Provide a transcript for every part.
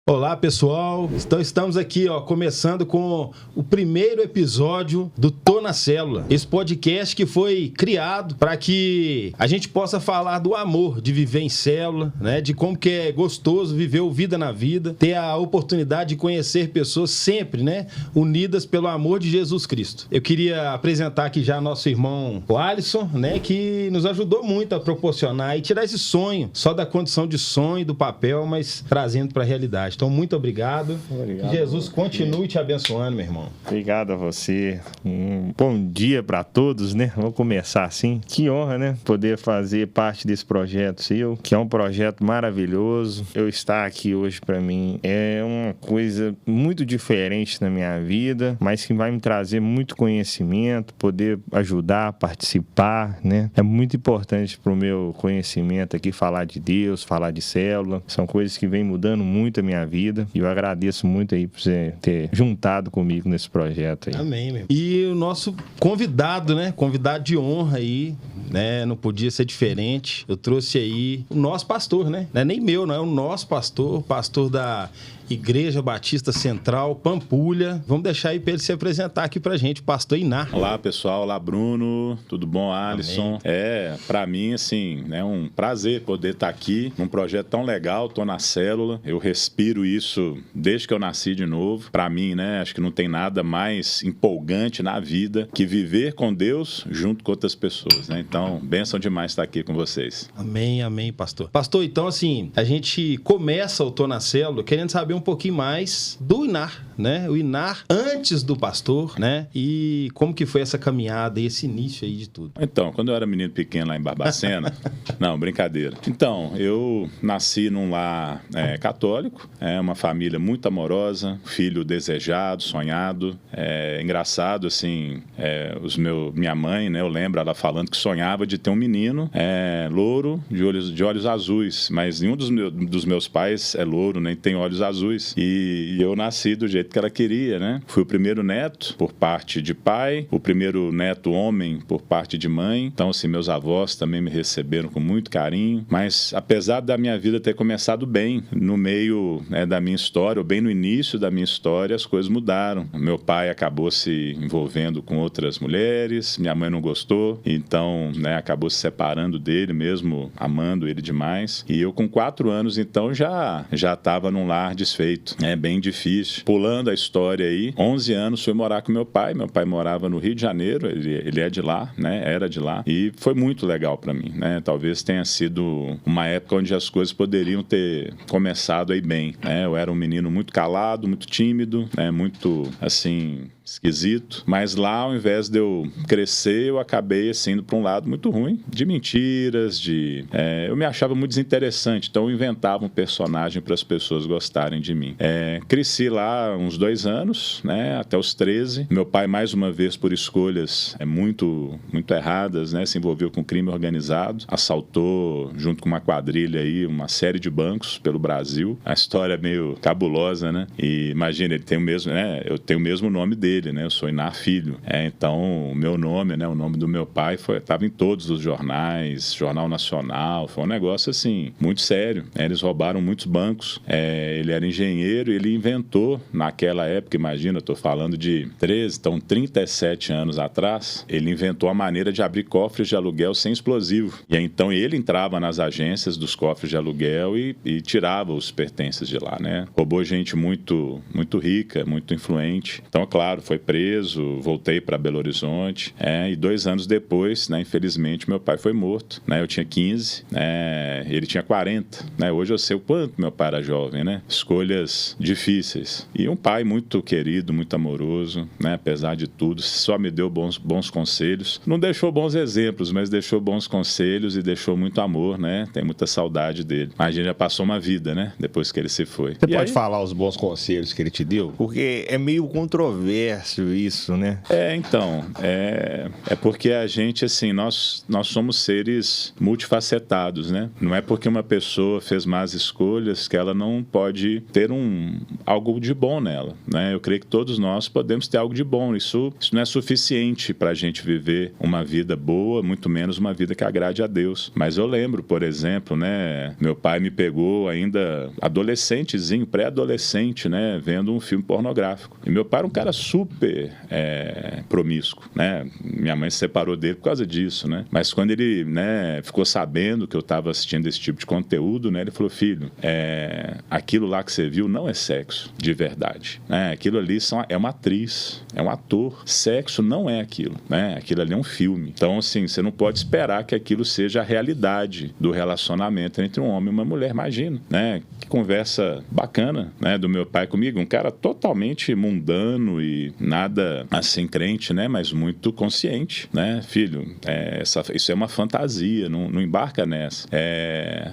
Olá, pessoal. Então estamos aqui, começando com o primeiro episódio do Tô na Célula. Esse podcast que foi criado para que a gente possa falar do amor de viver em célula, né? De como que é gostoso viver o Vida na Vida, ter a oportunidade de conhecer pessoas sempre, né? Unidas pelo amor de Jesus Cristo. Eu queria apresentar aqui já nosso irmão, o Alisson, né? Que nos ajudou muito a proporcionar e tirar esse sonho, só da condição de sonho, do papel, mas trazendo para a realidade. Então, muito obrigado. Que Jesus continue te abençoando, meu irmão. Obrigado a você. Um bom dia para todos, né? Vamos começar assim. Que honra, né? Poder fazer parte desse projeto seu, que é um projeto maravilhoso. Eu estar aqui hoje, para mim, é uma coisa muito diferente na minha vida, mas que vai me trazer muito conhecimento, poder ajudar, participar, né? É muito importante para o meu conhecimento aqui falar de Deus, falar de célula. São coisas que vêm mudando muito a minha vida. E eu agradeço muito aí por você ter juntado comigo nesse projeto aí. Amém, meu. E o nosso convidado, né? Convidado de honra aí, né? Não podia ser diferente. Eu trouxe aí o nosso pastor, né? Não é nem meu, não é o nosso pastor, pastor da Igreja Batista Central, Pampulha. Vamos deixar aí para ele se apresentar aqui pra gente, o pastor Inar. Olá, pessoal. Olá, Bruno. Tudo bom, Alisson? Amém. Para mim, assim, é um prazer poder estar aqui num projeto tão legal. Tô na célula. Eu respiro isso desde que eu nasci de novo. Para mim, né, acho que não tem nada mais empolgante na vida que viver com Deus junto com outras pessoas, né? Então, bênção demais estar aqui com vocês. Amém, amém, pastor. Pastor, então, assim, a gente começa o Tô na Célula querendo saber um pouquinho mais do Inar, né? O Inar antes do pastor, né? E como que foi essa caminhada e esse início aí de tudo? Então, quando eu era menino pequeno lá em Barbacena... Não, brincadeira. Então, eu nasci num lar católico, uma família muito amorosa, filho desejado, sonhado. Engraçado, assim, minha mãe, né? Eu lembro ela falando que sonhava de ter um menino louro, de olhos azuis, mas nenhum dos meus pais é louro, nem tem olhos azuis. E eu nasci do jeito que ela queria, né? Fui o primeiro neto por parte de pai, o primeiro neto homem por parte de mãe. Então, assim, meus avós também me receberam com muito carinho. Mas, apesar da minha vida ter começado bem, no meio da minha história, ou bem no início da minha história, as coisas mudaram. Meu pai acabou se envolvendo com outras mulheres, minha mãe não gostou, então, acabou se separando dele mesmo, amando ele demais. E eu, com 4 anos, então, já estava num lar desfeito. É bem difícil. Pulando a história aí, 11 anos fui morar com meu pai. Meu pai morava no Rio de Janeiro, ele é de lá, né? Era de lá. E foi muito legal para mim, né? Talvez tenha sido uma época onde as coisas poderiam ter começado aí bem, né? Eu era um menino muito calado, muito tímido, né? Muito, assim, esquisito, mas lá, ao invés de eu crescer, eu acabei assim, indo para um lado muito ruim, de mentiras, eu me achava muito desinteressante, então eu inventava um personagem para as pessoas gostarem de mim. Cresci lá uns 2 anos, né, até os 13. Meu pai, mais uma vez, por escolhas muito, muito erradas, né, se envolveu com crime organizado, assaltou, junto com uma quadrilha aí, uma série de bancos pelo Brasil. A história é meio cabulosa, né? E imagina, ele tem o mesmo, né, eu tenho o mesmo nome dele, né? Eu sou Inar Filho. Então, o meu nome, né? O nome do meu pai estava em todos os jornais, Jornal Nacional. Foi um negócio, assim, muito sério. Eles roubaram muitos bancos. Ele era engenheiro e ele inventou, naquela época, imagina, eu estou falando de 37 anos atrás, ele inventou a maneira de abrir cofres de aluguel sem explosivo. E então ele entrava nas agências dos cofres de aluguel e tirava os pertences de lá, né? Roubou gente muito, muito rica, muito influente. Então, claro, foi preso, voltei para Belo Horizonte, e 2 anos depois, né, infelizmente, meu pai foi morto, né, eu tinha 15, ele tinha 40, né, hoje eu sei o quanto meu pai era jovem, né, escolhas difíceis, e um pai muito querido, muito amoroso, né, apesar de tudo, só me deu bons conselhos, não deixou bons exemplos, mas deixou bons conselhos e deixou muito amor, né, tem muita saudade dele, mas a gente já passou uma vida, né, depois que ele se foi. Você pode falar os bons conselhos que ele te deu? Porque é meio controverso comércio, isso, né? Então, é porque a gente, assim, nós somos seres multifacetados, né? Não é porque uma pessoa fez más escolhas que ela não pode ter algo de bom nela, né? Eu creio que todos nós podemos ter algo de bom. Isso não é suficiente para a gente viver uma vida boa, muito menos uma vida que agrade a Deus. Mas eu lembro, por exemplo, né? Meu pai me pegou ainda adolescentezinho, pré-adolescente, né? Vendo um filme pornográfico. E meu pai era um cara super promíscuo, né? Minha mãe se separou dele por causa disso, né? Mas quando ele, né, ficou sabendo que eu estava assistindo esse tipo de conteúdo, né? Ele falou, filho, aquilo lá que você viu não é sexo de verdade, né? Aquilo ali é uma atriz, é um ator. Sexo não é aquilo, né? Aquilo ali é um filme. Então, assim, você não pode esperar que aquilo seja a realidade do relacionamento entre um homem e uma mulher. Imagina, né? Que conversa bacana, né? Do meu pai comigo, um cara totalmente mundano e nada assim crente, né? Mas muito consciente, né? Filho, isso é uma fantasia, não embarca nessa.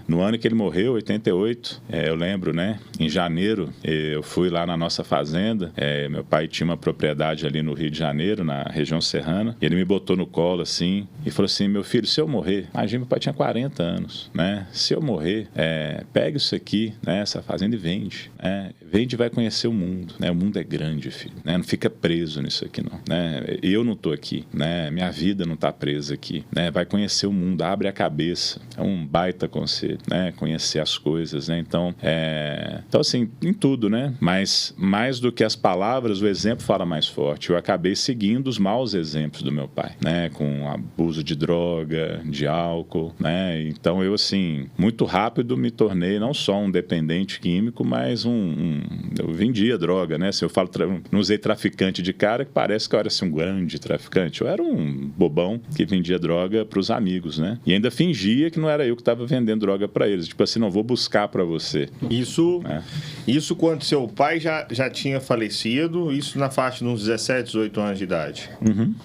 No ano que ele morreu, 88, eu lembro, né? Em janeiro, eu fui lá na nossa fazenda, meu pai tinha uma propriedade ali no Rio de Janeiro, na região serrana, e ele me botou no colo assim e falou assim, meu filho, se eu morrer, imagina, meu pai tinha 40 anos, né? Se eu morrer, pega isso aqui, né? Essa fazenda e vende, né? Vende e vai conhecer o mundo, né? O mundo é grande, filho, né? Não fica preso nisso aqui, não, né? Eu não tô aqui, né? Minha vida não tá presa aqui, né? Vai conhecer o mundo, abre a cabeça, é um baita conselho, né? Conhecer as coisas, né? Então, assim, em tudo, né? Mas mais do que as palavras, o exemplo fala mais forte. Eu acabei seguindo os maus exemplos do meu pai, né? Com abuso de droga, de álcool, né? Então eu, assim, muito rápido me tornei não só um dependente químico, mas eu vendia droga, né? Se eu falo, não usei traficante de cara, que parece que eu era assim, um grande traficante. Eu era um bobão que vendia droga para os amigos, né? E ainda fingia que não era eu que estava vendendo droga para eles. Tipo assim, não vou buscar para você. Isso quando seu pai já tinha falecido, isso na faixa de uns 17, 18 anos de idade.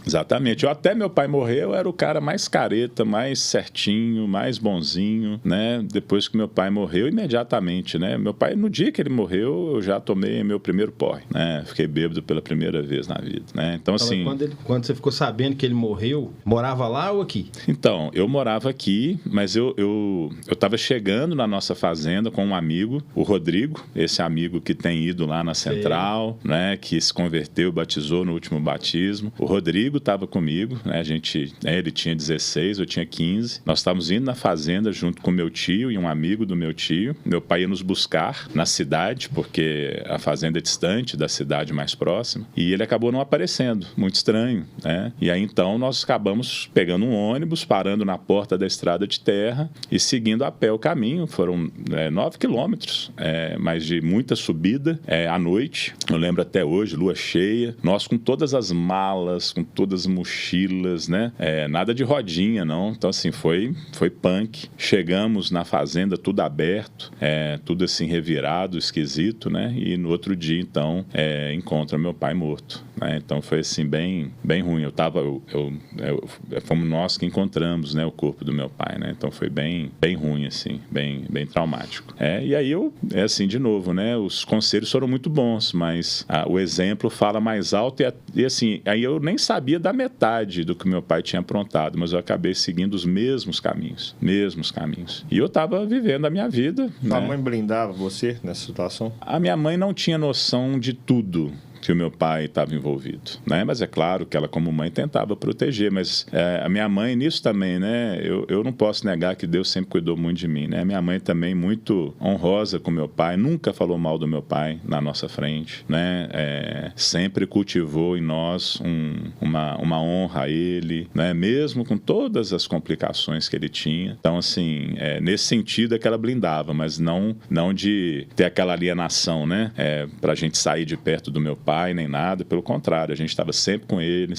Exatamente. Até meu pai morrer, eu era o cara mais careta, mais certinho, mais bonzinho, né? Depois que meu pai morreu, imediatamente, né? Meu pai, no dia que ele morreu, eu já tomei meu primeiro porre, né? Fiquei bêbado pela primeira vez na vida, né? Então, assim... Quando você ficou sabendo que ele morreu, morava lá ou aqui? Então, eu morava aqui, mas eu estava chegando na nossa fazenda com um amigo, o Rodrigo, esse amigo que tem ido lá na Central, né? Que se converteu, batizou no último batismo. O Rodrigo estava comigo, né? Ele tinha 16, eu tinha 15. Nós estávamos indo na fazenda junto com meu tio e um amigo do meu tio. Meu pai ia nos buscar na cidade, porque a fazenda é distante da cidade mais próxima. E ele acabou não aparecendo, muito estranho, né? E aí então nós acabamos pegando um ônibus, parando na porta da estrada de terra e seguindo a pé o caminho. Foram 9 quilômetros, mas de muita subida à noite. Eu lembro até hoje, lua cheia. Nós com todas as malas, com todas as mochilas, né? Nada de rodinha, não. Então, assim, foi punk. Chegamos na fazenda, tudo aberto, tudo assim revirado, esquisito, né? E no outro dia, então, encontra meu pai morto, né? Então foi assim, bem ruim. Fomos nós que encontramos, né, o corpo do meu pai, né? Então foi bem ruim, assim, bem traumático. E aí assim, de novo, né? Os conselhos foram muito bons, mas o exemplo fala mais alto e assim, aí eu nem sabia da metade do que meu pai tinha aprontado, mas eu acabei seguindo os mesmos caminhos. E eu estava vivendo a minha vida. Sua mãe blindava você nessa situação? A minha mãe não tinha noção de tudo que o meu pai estava envolvido, né? Mas é claro que ela, como mãe, tentava proteger, mas a minha mãe nisso também, né? Eu não posso negar que Deus sempre cuidou muito de mim, né? Minha mãe também muito honrosa com meu pai, nunca falou mal do meu pai na nossa frente, né? Sempre cultivou em nós uma honra a ele, né? Mesmo com todas as complicações que ele tinha. Então, assim, nesse sentido é que ela blindava, mas não de ter aquela alienação, né? Pra gente sair de perto do meu pai, nem nada, pelo contrário, a gente estava sempre com ele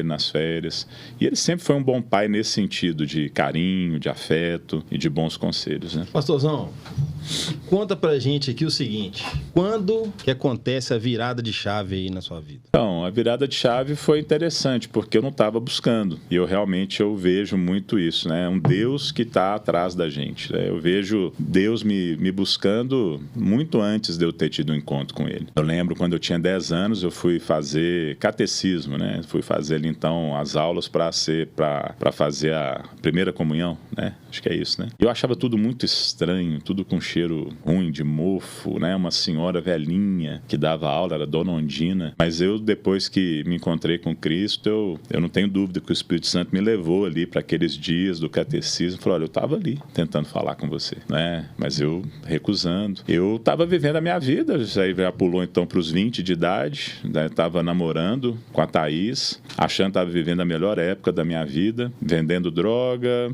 nas férias, e ele sempre foi um bom pai nesse sentido de carinho, de afeto e de bons conselhos, né? Pastorzão, Conta pra gente aqui o seguinte, quando que acontece a virada de chave aí na sua vida? Então, a virada de chave foi interessante, porque eu não estava buscando. E eu realmente vejo muito isso, né? Um Deus que está atrás da gente. Né? Eu vejo Deus me buscando muito antes de eu ter tido um encontro com Ele. Eu lembro quando eu tinha 10 anos, eu fui fazer catecismo, né? Fui fazer ali, então, as aulas para fazer a primeira comunhão, né? Acho que é isso, né? Eu achava tudo muito estranho, tudo com cheiro ruim, de mofo, né? Uma senhora velhinha que dava aula, era Dona Ondina. Mas eu, depois que me encontrei com Cristo, eu não tenho dúvida que o Espírito Santo me levou ali para aqueles dias do catecismo. Falou, olha, eu estava ali tentando falar com você, né? Mas eu recusando. Eu estava vivendo a minha vida, já pulou então para os 20 de idade, né? Estava namorando com a Thaís, achando que estava vivendo a melhor época da minha vida, vendendo droga,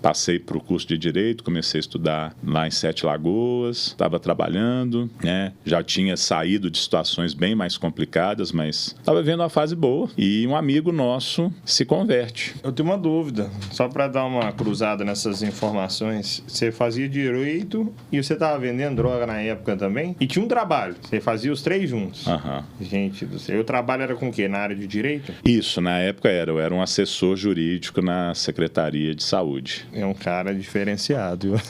passei para o curso de Direito, comecei a estudar lá em Sete Lagoas, estava trabalhando, né? Já tinha saído de situações bem mais complicadas, mas estava vivendo uma fase boa e um amigo nosso se converte. Eu tenho uma dúvida, só para dar uma cruzada nessas informações. Você fazia Direito e você estava vendendo droga na época também? E tinha um trabalho, você fazia os 3 juntos. Uhum. Gente do céu, o trabalho era com o quê? Na área de Direito? Isso, na época eu era um assessor jurídico na Secretaria de Saúde. É um cara diferenciado, viu?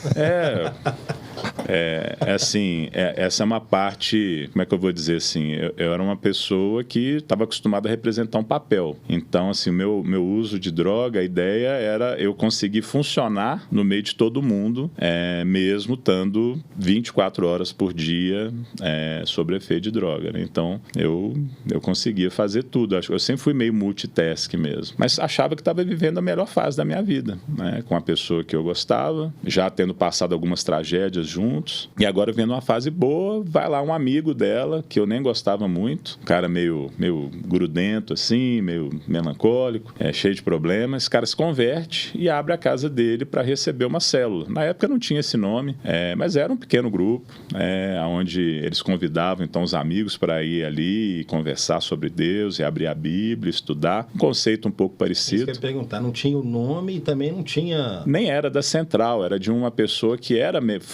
Essa é uma parte, como é que eu vou dizer assim, eu era uma pessoa que estava acostumada a representar um papel. Então, assim, o meu uso de droga, a ideia era eu conseguir funcionar no meio de todo mundo, mesmo estando 24 horas por dia sob efeito de droga, né? Então, eu conseguia fazer tudo. Eu sempre fui meio multitask mesmo, mas achava que estava vivendo a melhor fase da minha vida, né? Com a pessoa que eu gostava, já tendo passado algumas tragédias juntos, e agora vendo uma fase boa, vai lá um amigo dela, que eu nem gostava muito, um cara meio grudento assim, meio melancólico, cheio de problemas. Esse cara se converte e abre a casa dele para receber uma célula. Na época não tinha esse nome, mas era um pequeno grupo, onde eles convidavam então os amigos para ir ali e conversar sobre Deus e abrir a Bíblia, estudar. Um conceito um pouco parecido. Isso que eu ia perguntar, não tinha o nome e também não tinha... Nem era da Central, era de uma pessoa que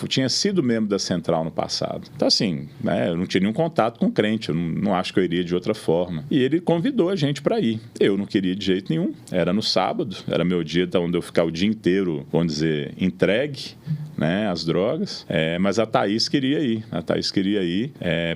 tinha sido membro da Central no passado. Então, assim, eu não tinha nenhum contato com crente, eu não acho que eu iria de outra forma. E ele convidou a gente para ir. Eu não queria de jeito nenhum. Era no sábado, era meu dia onde eu ficar o dia inteiro, vamos dizer, entregue, né, às drogas. Mas a Thaís queria ir. A Thaís queria ir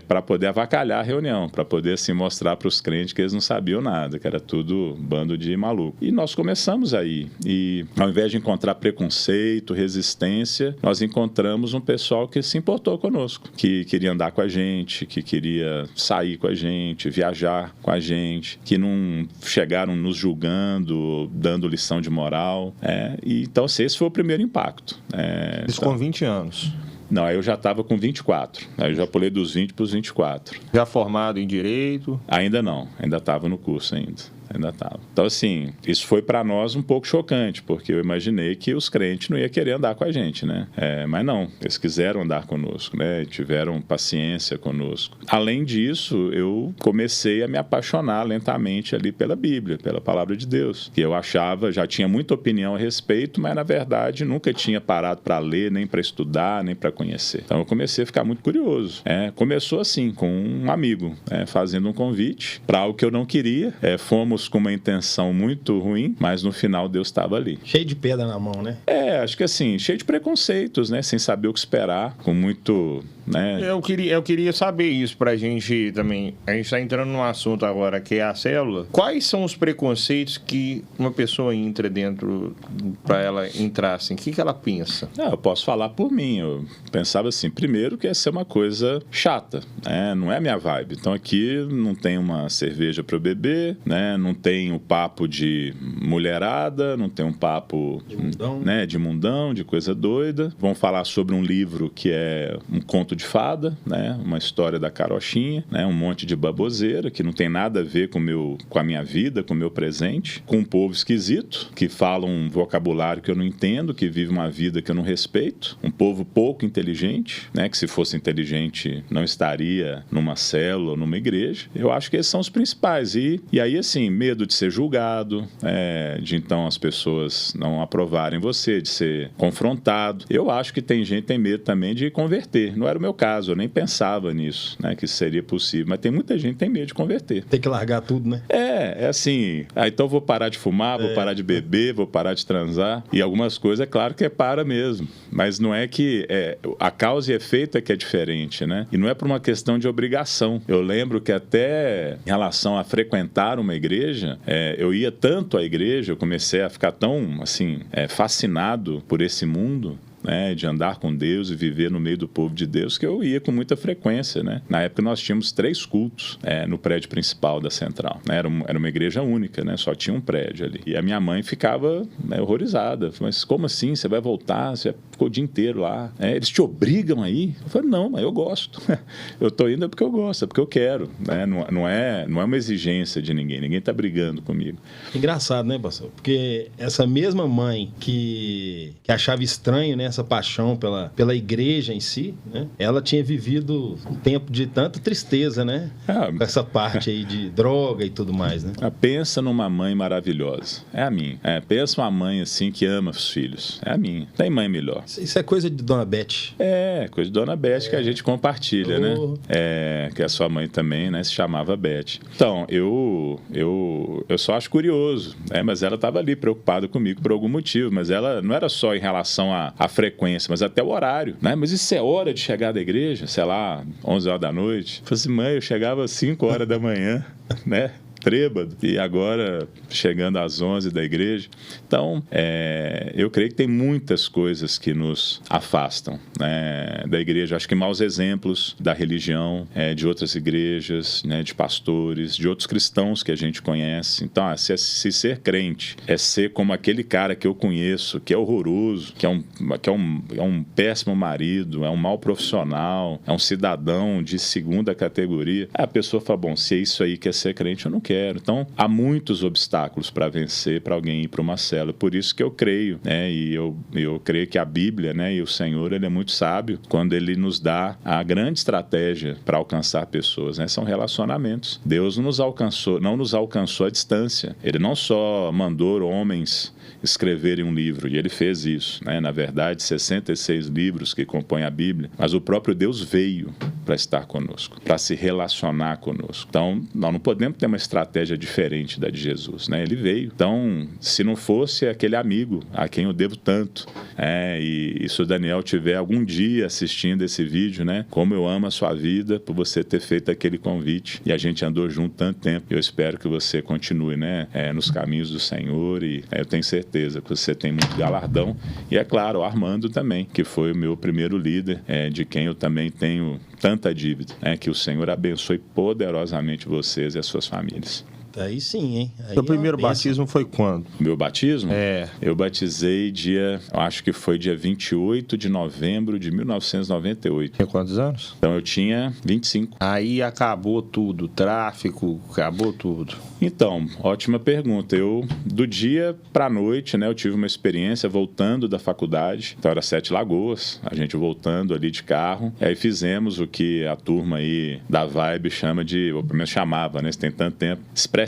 para poder avacalhar a reunião, para poder, assim, mostrar para os crentes que eles não sabiam nada, que era tudo bando de maluco. E nós começamos a ir. E ao invés de encontrar preconceito, resistência, nós encontramos um pessoal que se importou conosco, que queria andar com a gente, que queria sair com a gente, viajar com a gente, que não chegaram nos julgando, dando lição de moral. E, então, esse foi o primeiro impacto. Isso com 20 anos. Não, aí eu já estava com 24. Aí eu já pulei dos 20 para os 24. Já formado em Direito? Ainda não, ainda estava no curso ainda estava. Então, assim, isso foi para nós um pouco chocante, porque eu imaginei que os crentes não iam querer andar com a gente, né? Mas não, eles quiseram andar conosco, né? Tiveram paciência conosco. Além disso, eu comecei a me apaixonar lentamente ali pela Bíblia, pela Palavra de Deus, que eu achava, já tinha muita opinião a respeito, mas na verdade nunca tinha parado para ler, nem para estudar, nem para conhecer. Então eu comecei a ficar muito curioso. Começou assim, com um amigo, fazendo um convite para algo que eu não queria. Fomos com uma intenção muito ruim, mas no final Deus estava ali. Cheio de pedra na mão, né? Acho que assim, cheio de preconceitos, né? Sem saber o que esperar, com muito... né? Eu queria saber isso pra gente também. A gente tá entrando num assunto agora que é a célula. Quais são os preconceitos que uma pessoa entra dentro pra ela entrar assim? O que ela pensa? Eu posso falar por mim. Eu pensava assim, primeiro que ia ser uma coisa chata, né? Não é a minha vibe. Então aqui não tem uma cerveja pra eu beber, né? Não tem o papo de mulherada, não tem um papo de mundão, né? De mundão, de coisa doida. Vão falar sobre um livro que é um conto conto de fada, né? Uma história da carochinha, né? Um monte de baboseira que não tem nada a ver com a minha vida, com o meu presente, com um povo esquisito, que fala um vocabulário que eu não entendo, que vive uma vida que eu não respeito, um povo pouco inteligente, né? Que se fosse inteligente não estaria numa célula ou numa igreja. Eu acho que esses são os principais. E aí, assim, medo de ser julgado, de então as pessoas não aprovarem você, de ser confrontado. Eu acho que tem gente que tem medo também de converter. Não era o meu caso, eu nem pensava nisso, né? Que isso seria possível. Mas tem muita gente que tem medo de converter. Tem que largar tudo, né? É assim, então vou parar de fumar, vou parar de beber, vou parar de transar. E algumas coisas, é claro que para mesmo. Mas não é que... a causa e efeito é que é diferente, né? E não é por uma questão de obrigação. Eu lembro que até em relação a frequentar uma igreja, eu ia tanto à igreja, eu comecei a ficar tão, assim, fascinado por esse mundo, né, de andar com Deus e viver no meio do povo de Deus, que eu ia com muita frequência, né? Na época nós tínhamos 3 cultos no prédio principal da Central, né? Era uma igreja única, né? Só tinha um prédio ali. E a minha mãe ficava, né, horrorizada. Mas como assim? Você vai voltar? Você ficou o dia inteiro lá? Eles te obrigam aí? Eu falei, não, mas eu gosto. Eu tô indo porque eu gosto, é porque eu quero, né? Não é uma exigência de ninguém. Ninguém tá brigando comigo. Engraçado, né, pastor? Porque essa mesma mãe que achava estranho, né, essa paixão pela igreja em si, né? Ela tinha vivido um tempo de tanta tristeza, né? Com essa parte aí de droga e tudo mais, né? Pensa numa mãe maravilhosa. É a minha. Pensa uma mãe assim que ama os filhos. É a minha. Tem mãe melhor. Isso é coisa de Dona Beth. Coisa de Dona Beth que a gente compartilha, né? Que a sua mãe também, né? Se chamava Beth. Então, eu só acho curioso, né? Mas ela estava ali preocupada comigo por algum motivo. Mas ela não era só em relação à frequência, mas até o horário, né? Mas isso é hora de chegar da igreja, sei lá, 11 horas da noite. Eu falei assim, mãe, eu chegava às 5 horas da manhã, né? Trêbado, e agora chegando às 11 da igreja. Então, eu creio que tem muitas coisas que nos afastam, né, da igreja. Acho que maus exemplos da religião, de outras igrejas, né, de pastores, de outros cristãos que a gente conhece. Então, se ser crente é ser como aquele cara que eu conheço, que é horroroso, que é um péssimo marido, é um mau profissional, é um cidadão de segunda categoria, a pessoa fala, bom, se é isso aí que é ser crente, eu não quero. Então, há muitos obstáculos para vencer, para alguém ir para uma célula. Por isso que eu creio, né? E eu creio que a Bíblia, né? E o Senhor, ele é muito sábio quando ele nos dá a grande estratégia para alcançar pessoas, né? São relacionamentos. Deus não nos alcançou à distância. Ele não só mandou homens escreverem um livro, e ele fez isso, né? Na verdade, 66 livros que compõem a Bíblia, mas o próprio Deus veio para estar conosco, para se relacionar conosco. Então, nós não podemos ter uma estratégia diferente da de Jesus, né? Ele veio. Então, se não fosse aquele amigo a quem eu devo tanto, e se o Daniel tiver algum dia assistindo esse vídeo, né? Como eu amo a sua vida por você ter feito aquele convite, e a gente andou junto tanto tempo. Eu espero que você continue, né? Nos caminhos do Senhor, e eu tenho certeza que você tem muito galardão. E é claro, o Armando também, que foi o meu primeiro líder, de quem eu também tenho tanta dívida, que o Senhor abençoe poderosamente vocês e as suas famílias. Aí sim, hein? Seu primeiro batismo foi quando? Meu batismo? Eu batizei eu acho que foi dia 28 de novembro de 1998. Tinha quantos anos? Então eu tinha 25. Aí acabou tudo, tráfico, acabou tudo. Então, ótima pergunta. Do dia pra noite, né, eu tive uma experiência voltando da faculdade. Então era 7 Lagoas, a gente voltando ali de carro. E aí fizemos o que a turma aí da Vibe chama de, ou pelo menos chamava, né, se tem tanto tempo, expressinho.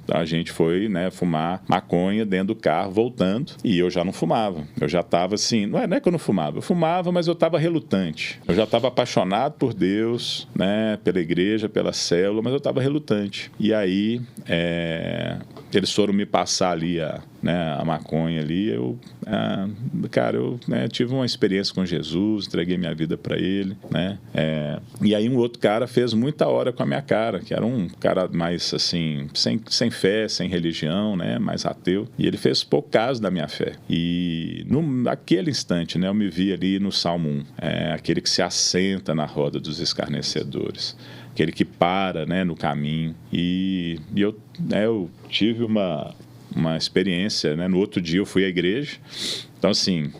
Então a gente foi, né, fumar maconha dentro do carro, voltando, e eu já não fumava. Eu já estava assim, não é que eu não fumava, eu fumava, mas eu estava relutante. Eu já estava apaixonado por Deus, né, pela igreja, pela célula, mas eu estava relutante. E aí, eles foram me passar ali a maconha ali, eu tive uma experiência com Jesus, entreguei minha vida para ele, né? E aí um outro cara fez muita hora com a minha cara, que era um cara mais assim, sem fé, sem religião, né? Mais ateu, e ele fez pouco caso da minha fé. E naquele instante, né, eu me vi ali no Salmo 1, aquele que se assenta na roda dos escarnecedores, aquele que para, né, no caminho. E eu tive uma experiência, né? No outro dia eu fui à igreja. Então, assim,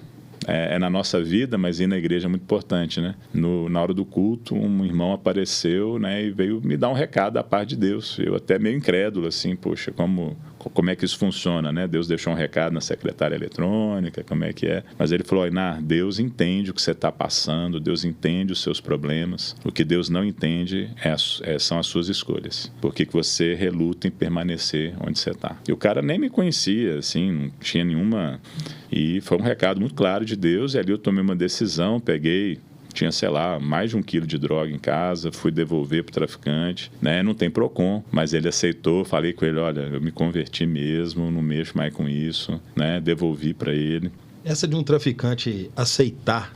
é na nossa vida, mas ir na igreja é muito importante, né? Na hora do culto, um irmão apareceu, né, e veio me dar um recado da parte de Deus. Eu até meio incrédulo, assim, poxa, como é que isso funciona, né? Deus deixou um recado na secretária eletrônica, como é que é? Mas ele falou, Ainar, Deus entende o que você está passando, Deus entende os seus problemas. O que Deus não entende são as suas escolhas. Por que você reluta em permanecer onde você está? E o cara nem me conhecia, assim, não tinha nenhuma... E foi um recado muito claro de Deus, e ali eu tomei uma decisão, tinha, sei lá, mais de 1 quilo de droga em casa, fui devolver para o traficante, né? Não tem PROCON, mas ele aceitou, falei com ele, olha, eu me converti mesmo, não mexo mais com isso, né? Devolvi para ele. Essa de um traficante aceitar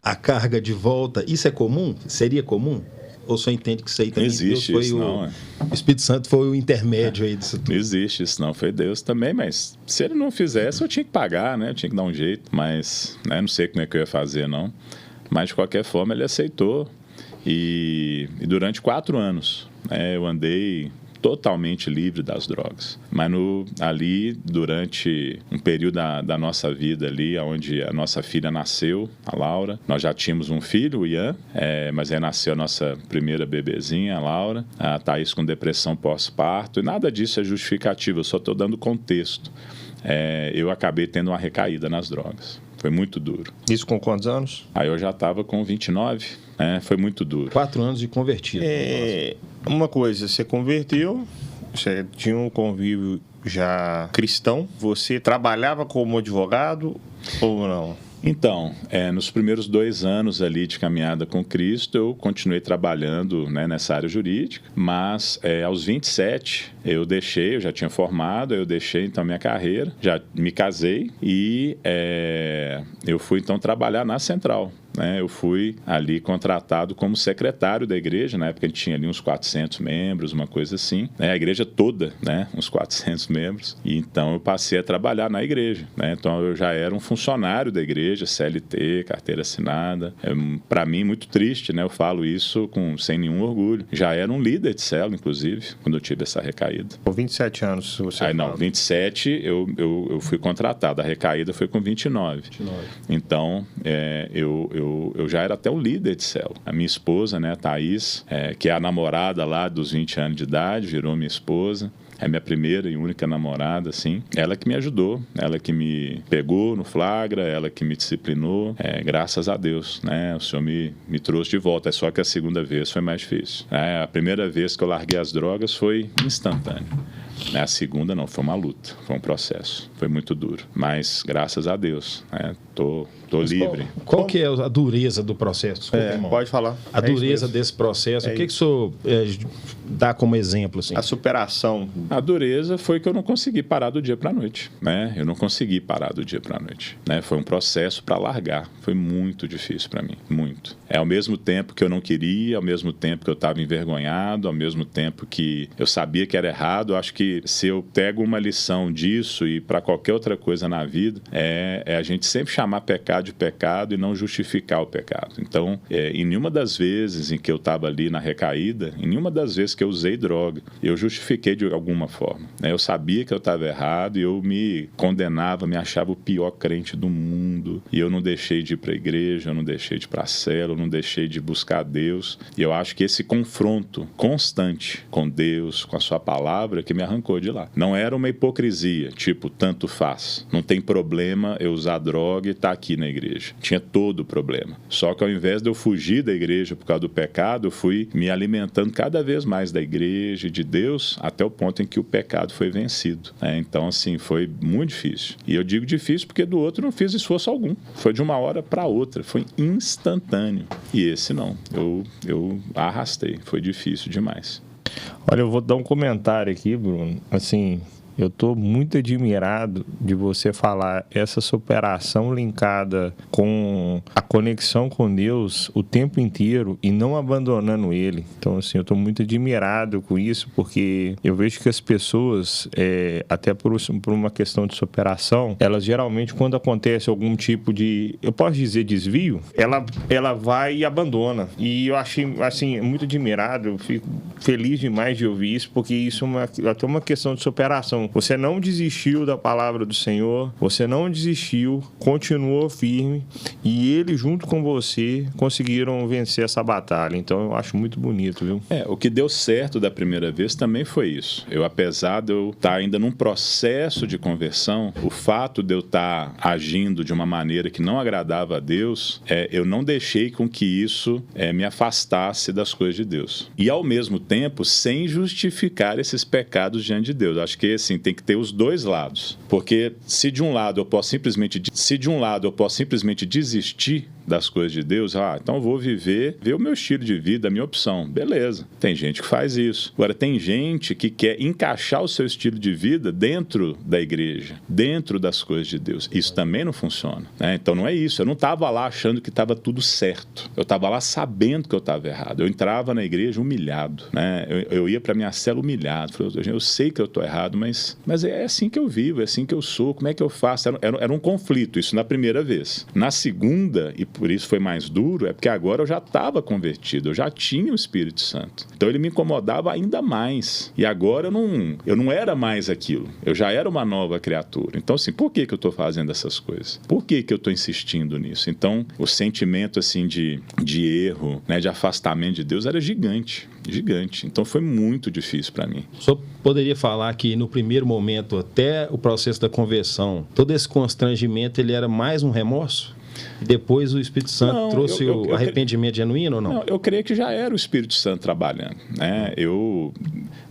a carga de volta, isso é comum? Seria comum? Ou só entende que isso aí também... Não existe Deus isso, não. O Espírito Santo foi o intermédio aí disso tudo. Não existe isso, não. Foi Deus também, mas se ele não fizesse, eu tinha que pagar, né? Eu tinha que dar um jeito, mas né, não sei como é que eu ia fazer, não. Mas, de qualquer forma, ele aceitou. E durante 4 anos, né, eu andei totalmente livre das drogas. Mas ali, durante um período da nossa vida ali, onde a nossa filha nasceu, a Laura, nós já tínhamos um filho, o Ian, mas aí nasceu a nossa primeira bebezinha, a Laura, a Thaís com depressão pós-parto, e nada disso é justificativo, eu só estou dando contexto. Eu acabei tendo uma recaída nas drogas. Foi muito duro. Isso com quantos anos? Aí eu já estava com 29, foi muito duro. 4 anos de convertido. Uma coisa, você converteu, você tinha um convívio já cristão, você trabalhava como advogado ou não? Então, nos primeiros 2 anos ali de caminhada com Cristo, eu continuei trabalhando, né, nessa área jurídica, mas aos 27 eu já tinha formado, eu deixei então minha carreira, já me casei e eu fui então trabalhar na Central. Eu fui ali contratado como secretário da igreja, na época a gente tinha ali uns 400 membros, uma coisa assim, a igreja toda, né, uns 400 membros, e então eu passei a trabalhar na igreja, então eu já era um funcionário da igreja, CLT, carteira assinada, para mim muito triste, eu falo isso sem nenhum orgulho, já era um líder de célula, inclusive, quando eu tive essa recaída. Com 27 anos, você Aí não, 27 eu fui contratado, a recaída foi com 29. Então, eu já era até o líder de célula. A minha esposa, né, a Thaís, que é a namorada lá dos 20 anos de idade, virou minha esposa. É minha primeira e única namorada, assim. Ela que me ajudou, ela que me pegou no flagra, ela que me disciplinou. Graças a Deus, né? O Senhor me trouxe de volta. Só que a segunda vez foi mais difícil. A primeira vez que eu larguei as drogas foi instantâneo. A segunda não, foi uma luta, foi um processo. Foi muito duro. Mas, graças a Deus, tô livre. Qual que é a dureza do processo? Desculpa, pode falar. A dureza desse processo, o que o senhor dá como exemplo? Assim? A superação. A dureza foi que eu não consegui parar do dia para a noite. Eu não consegui parar do dia para a noite. Foi um processo para largar. Foi muito difícil para mim, muito. Ao mesmo tempo que eu não queria, ao mesmo tempo que eu estava envergonhado, ao mesmo tempo que eu sabia que era errado. Eu acho que se eu pego uma lição disso e para qualquer outra coisa na vida, a gente sempre chamar pecado de pecado e não justificar o pecado. Então, em nenhuma das vezes em que eu estava ali na recaída, em nenhuma das vezes que eu usei droga, eu justifiquei de alguma forma. Eu sabia que eu estava errado e eu me condenava, me achava o pior crente do mundo. E eu não deixei de ir para a igreja, eu não deixei de ir para a célula, eu não deixei de buscar Deus. E eu acho que esse confronto constante com Deus, com a sua palavra, que me arrancou de lá. Não era uma hipocrisia, tipo, tanto faz. Não tem problema eu usar droga e estar aqui na igreja. Tinha todo o problema. Só que ao invés de eu fugir da igreja por causa do pecado, eu fui me alimentando cada vez mais da igreja e de Deus, até o ponto em que o pecado foi vencido. Então, assim, foi muito difícil. E eu digo difícil porque do outro não fiz esforço algum. Foi de uma hora para outra. Foi instantâneo. E esse não. Eu arrastei. Foi difícil demais. Olha, eu vou dar um comentário aqui, Bruno. Assim, eu estou muito admirado de você falar essa superação linkada com a conexão com Deus o tempo inteiro e não abandonando Ele. Então, assim, eu estou muito admirado com isso, porque eu vejo que as pessoas, até por uma questão de superação, elas geralmente, quando acontece algum tipo de, eu posso dizer, desvio, ela vai e abandona. E eu achei, assim, muito admirado, eu fico feliz demais de ouvir isso, porque isso é até uma questão de superação. Então, você não desistiu da palavra do Senhor, você não desistiu, continuou firme e ele, junto com você, conseguiram vencer essa batalha. Então, eu acho muito bonito, viu? O que deu certo da primeira vez também foi isso. Apesar de eu estar ainda num processo de conversão, o fato de eu estar agindo de uma maneira que não agradava a Deus, eu não deixei com que isso me afastasse das coisas de Deus. E, ao mesmo tempo, sem justificar esses pecados diante de Deus. Acho que, assim, tem que ter os dois lados. Porque se de um lado eu posso simplesmente desistir das coisas de Deus, então eu vou ver o meu estilo de vida, a minha opção. Beleza. Tem gente que faz isso. Agora, tem gente que quer encaixar o seu estilo de vida dentro da igreja, dentro das coisas de Deus. Isso também não funciona, né? Então, não é isso. Eu não estava lá achando que estava tudo certo. Eu estava lá sabendo que eu estava errado. Eu entrava na igreja humilhado, né? Eu ia para minha cela humilhado. Eu sei que eu estou errado, mas é assim que eu vivo, é assim que eu sou. Como é que eu faço? Era um conflito, isso na primeira vez. Na segunda, e por isso foi mais duro, é porque agora eu já estava convertido, eu já tinha o Espírito Santo. Então ele me incomodava ainda mais. E agora eu não era mais aquilo. Eu já era uma nova criatura. Então, assim, por que eu estou fazendo essas coisas? Por que eu estou insistindo nisso? Então, o sentimento, assim, de erro, né, de afastamento de Deus era gigante. Gigante. Então, foi muito difícil para mim. O senhor poderia falar que no primeiro momento, até o processo da conversão, todo esse constrangimento, ele era mais um remorso? Depois o Espírito Santo trouxe o arrependimento genuíno ou não? Não, eu creio que já era o Espírito Santo trabalhando, né?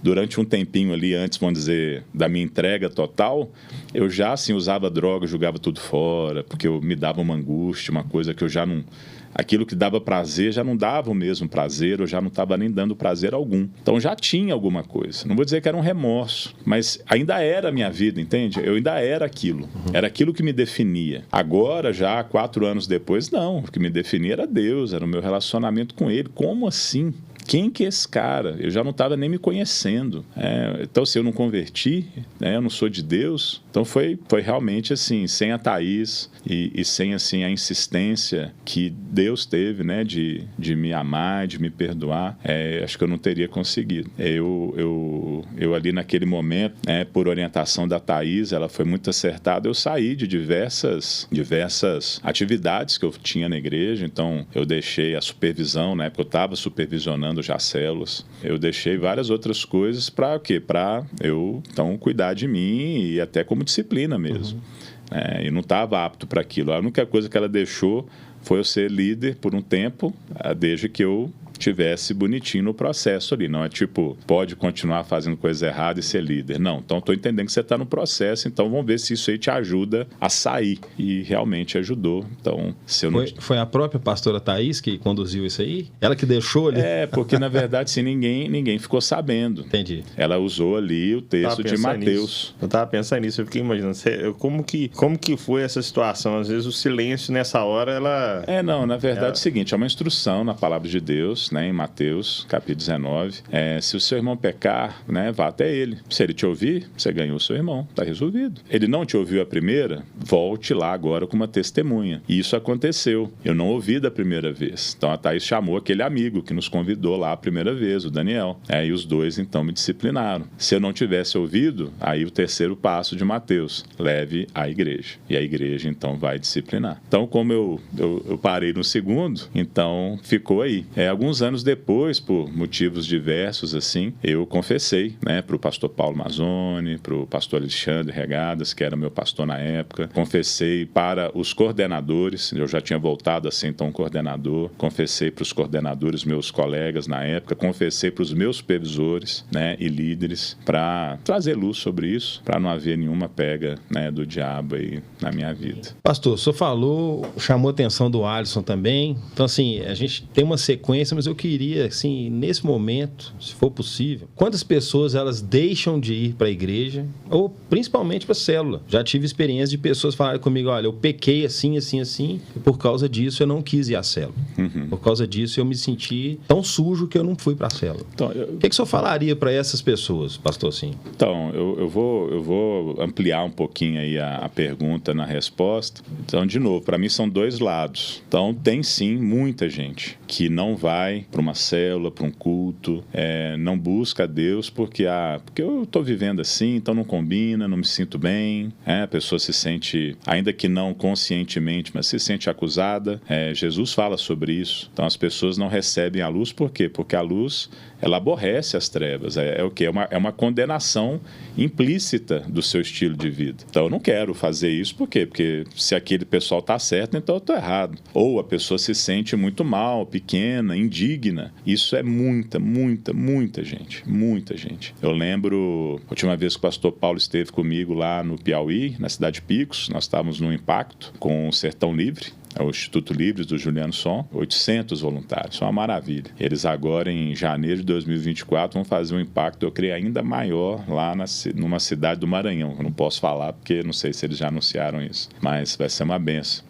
Durante um tempinho ali, antes, vamos dizer, da minha entrega total, eu já, assim, usava droga, jogava tudo fora, porque me dava uma angústia, uma coisa que eu já não... Aquilo que dava prazer já não dava o mesmo prazer, eu já não estava nem dando prazer algum. Então já tinha alguma coisa. Não vou dizer que era um remorso, mas ainda era a minha vida, entende? Eu ainda era aquilo. Era aquilo que me definia. Agora, já 4 anos depois, não. O que me definia era Deus, era o meu relacionamento com Ele. Como assim? Quem que é esse cara? Eu já não estava nem me conhecendo. Então, se eu não converti, né, eu não sou de Deus. Então, foi realmente assim, sem a Thaís e sem assim, a insistência que Deus teve, né, de me amar, de me perdoar, acho que eu não teria conseguido. Eu ali naquele momento, né, por orientação da Thaís, ela foi muito acertada, eu saí de diversas atividades que eu tinha na igreja. Então, eu deixei a supervisão, né, porque eu estava supervisionando já células. Eu deixei várias outras coisas para o quê? Para eu, então, cuidar de mim e até como disciplina mesmo. E não estava apto para aquilo. A única coisa que ela deixou foi eu ser líder por um tempo, desde que eu tivesse bonitinho no processo ali. Não é tipo, pode continuar fazendo coisa errada e ser líder. Não. Então, estou entendendo que você está no processo, então vamos ver se isso aí te ajuda a sair. E realmente ajudou. Então, se eu não... Foi a própria pastora Thaís que conduziu isso aí? Ela que deixou ali? Porque na verdade, assim, ninguém ficou sabendo. Entendi. Ela usou ali o texto de Mateus. Eu estava pensando nisso, eu fiquei imaginando, como que foi essa situação? Às vezes o silêncio nessa hora, ela... Na verdade é o seguinte, é uma instrução na palavra de Deus, né, em Mateus, capítulo 19. Se o seu irmão pecar, né, vá até ele. Se ele te ouvir, você ganhou o seu irmão. Está resolvido. Ele não te ouviu a primeira, volte lá agora com uma testemunha. E isso aconteceu. Eu não ouvi da primeira vez. Então a Thaís chamou aquele amigo que nos convidou lá a primeira vez, o Daniel. E os dois, então, me disciplinaram. Se eu não tivesse ouvido, aí o terceiro passo de Mateus, leve à igreja. E a igreja, então, vai disciplinar. Então, como eu parei no segundo, então ficou aí. Alguns anos depois, por motivos diversos, assim, eu confessei, né, para o pastor Paulo Mazzoni, para o pastor Alexandre Regadas, que era meu pastor na época. Confessei para os coordenadores, eu já tinha voltado a ser, então, coordenador. Confessei para os coordenadores, meus colegas na época. Confessei para os meus supervisores, né, e líderes, para trazer luz sobre isso, para não haver nenhuma pega, né, do diabo aí na minha vida. Pastor, o senhor falou, chamou a atenção do Alisson também. Então, assim, a gente tem uma sequência, mas eu queria, assim, nesse momento, se for possível, quantas pessoas elas deixam de ir para a igreja, ou principalmente para a célula? Já tive experiência de pessoas falarem comigo, olha, eu pequei assim, assim, assim, e por causa disso eu não quis ir à célula. Por causa disso eu me senti tão sujo que eu não fui para a célula. Então, o que o senhor falaria para essas pessoas, pastor? Sim. Então, eu vou ampliar um pouquinho aí a pergunta na resposta. Então, de novo, para mim são dois lados. Então, tem sim muita gente que não vai vai para uma célula, para um culto, não busca Deus porque eu estou vivendo assim, então não combina, não me sinto bem. A pessoa se sente, ainda que não conscientemente, mas se sente acusada. Jesus fala sobre isso. Então as pessoas não recebem a luz, por quê? Porque a luz, ela aborrece as trevas. O quê? É uma condenação implícita do seu estilo de vida. Então eu não quero fazer isso, por quê? Porque se aquele pessoal está certo, então eu estou errado. Ou a pessoa se sente muito mal, pequena, indigna. Isso é muita gente. Muita gente. Eu lembro, a última vez que o pastor Paulo esteve comigo lá no Piauí, na cidade de Picos, nós estávamos num impacto com o Sertão Livre, o Instituto Livres do Juliano Som, 800 voluntários, uma maravilha. Eles agora, em janeiro de 2024, vão fazer um impacto, eu creio, ainda maior lá numa cidade do Maranhão. Eu não posso falar porque não sei se eles já anunciaram isso, mas vai ser uma benção.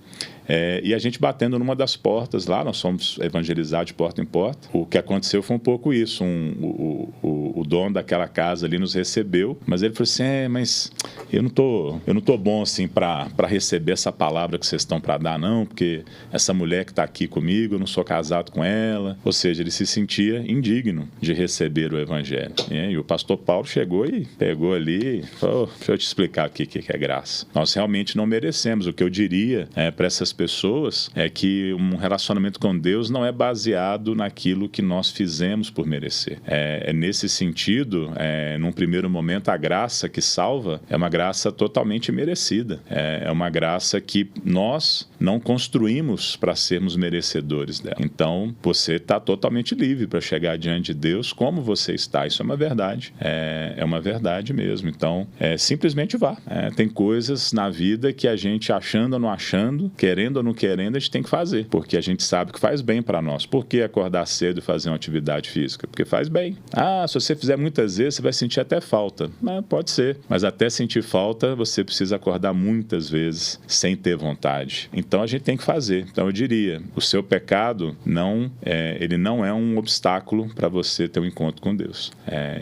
E a gente batendo numa das portas lá, nós fomos evangelizados de porta em porta. O que aconteceu foi um pouco isso. O dono daquela casa ali nos recebeu, mas ele falou assim: mas eu não tô bom assim para receber essa palavra que vocês estão para dar, não, porque essa mulher que está aqui comigo, eu não sou casado com ela. Ou seja, ele se sentia indigno de receber o evangelho. E o pastor Paulo chegou e pegou ali e falou: deixa eu te explicar o que é graça. Nós realmente não merecemos. O que eu diria para essas pessoas é que um relacionamento com Deus não é baseado naquilo que nós fizemos por merecer. Nesse sentido, num primeiro momento, a graça que salva é uma graça totalmente merecida. É uma graça que nós não construímos para sermos merecedores dela. Então, você está totalmente livre para chegar diante de Deus como você está. Isso é uma verdade. É uma verdade mesmo. Então, simplesmente vá. Tem coisas na vida que a gente, achando ou não achando, querendo ou não querendo, a gente tem que fazer, porque a gente sabe que faz bem para nós. Por que acordar cedo e fazer uma atividade física? Porque faz bem. Se você fizer muitas vezes, você vai sentir até falta. Pode ser, mas até sentir falta, você precisa acordar muitas vezes sem ter vontade. Então a gente tem que fazer. Então eu diria, o seu pecado ele não é um obstáculo para você ter um encontro com Deus.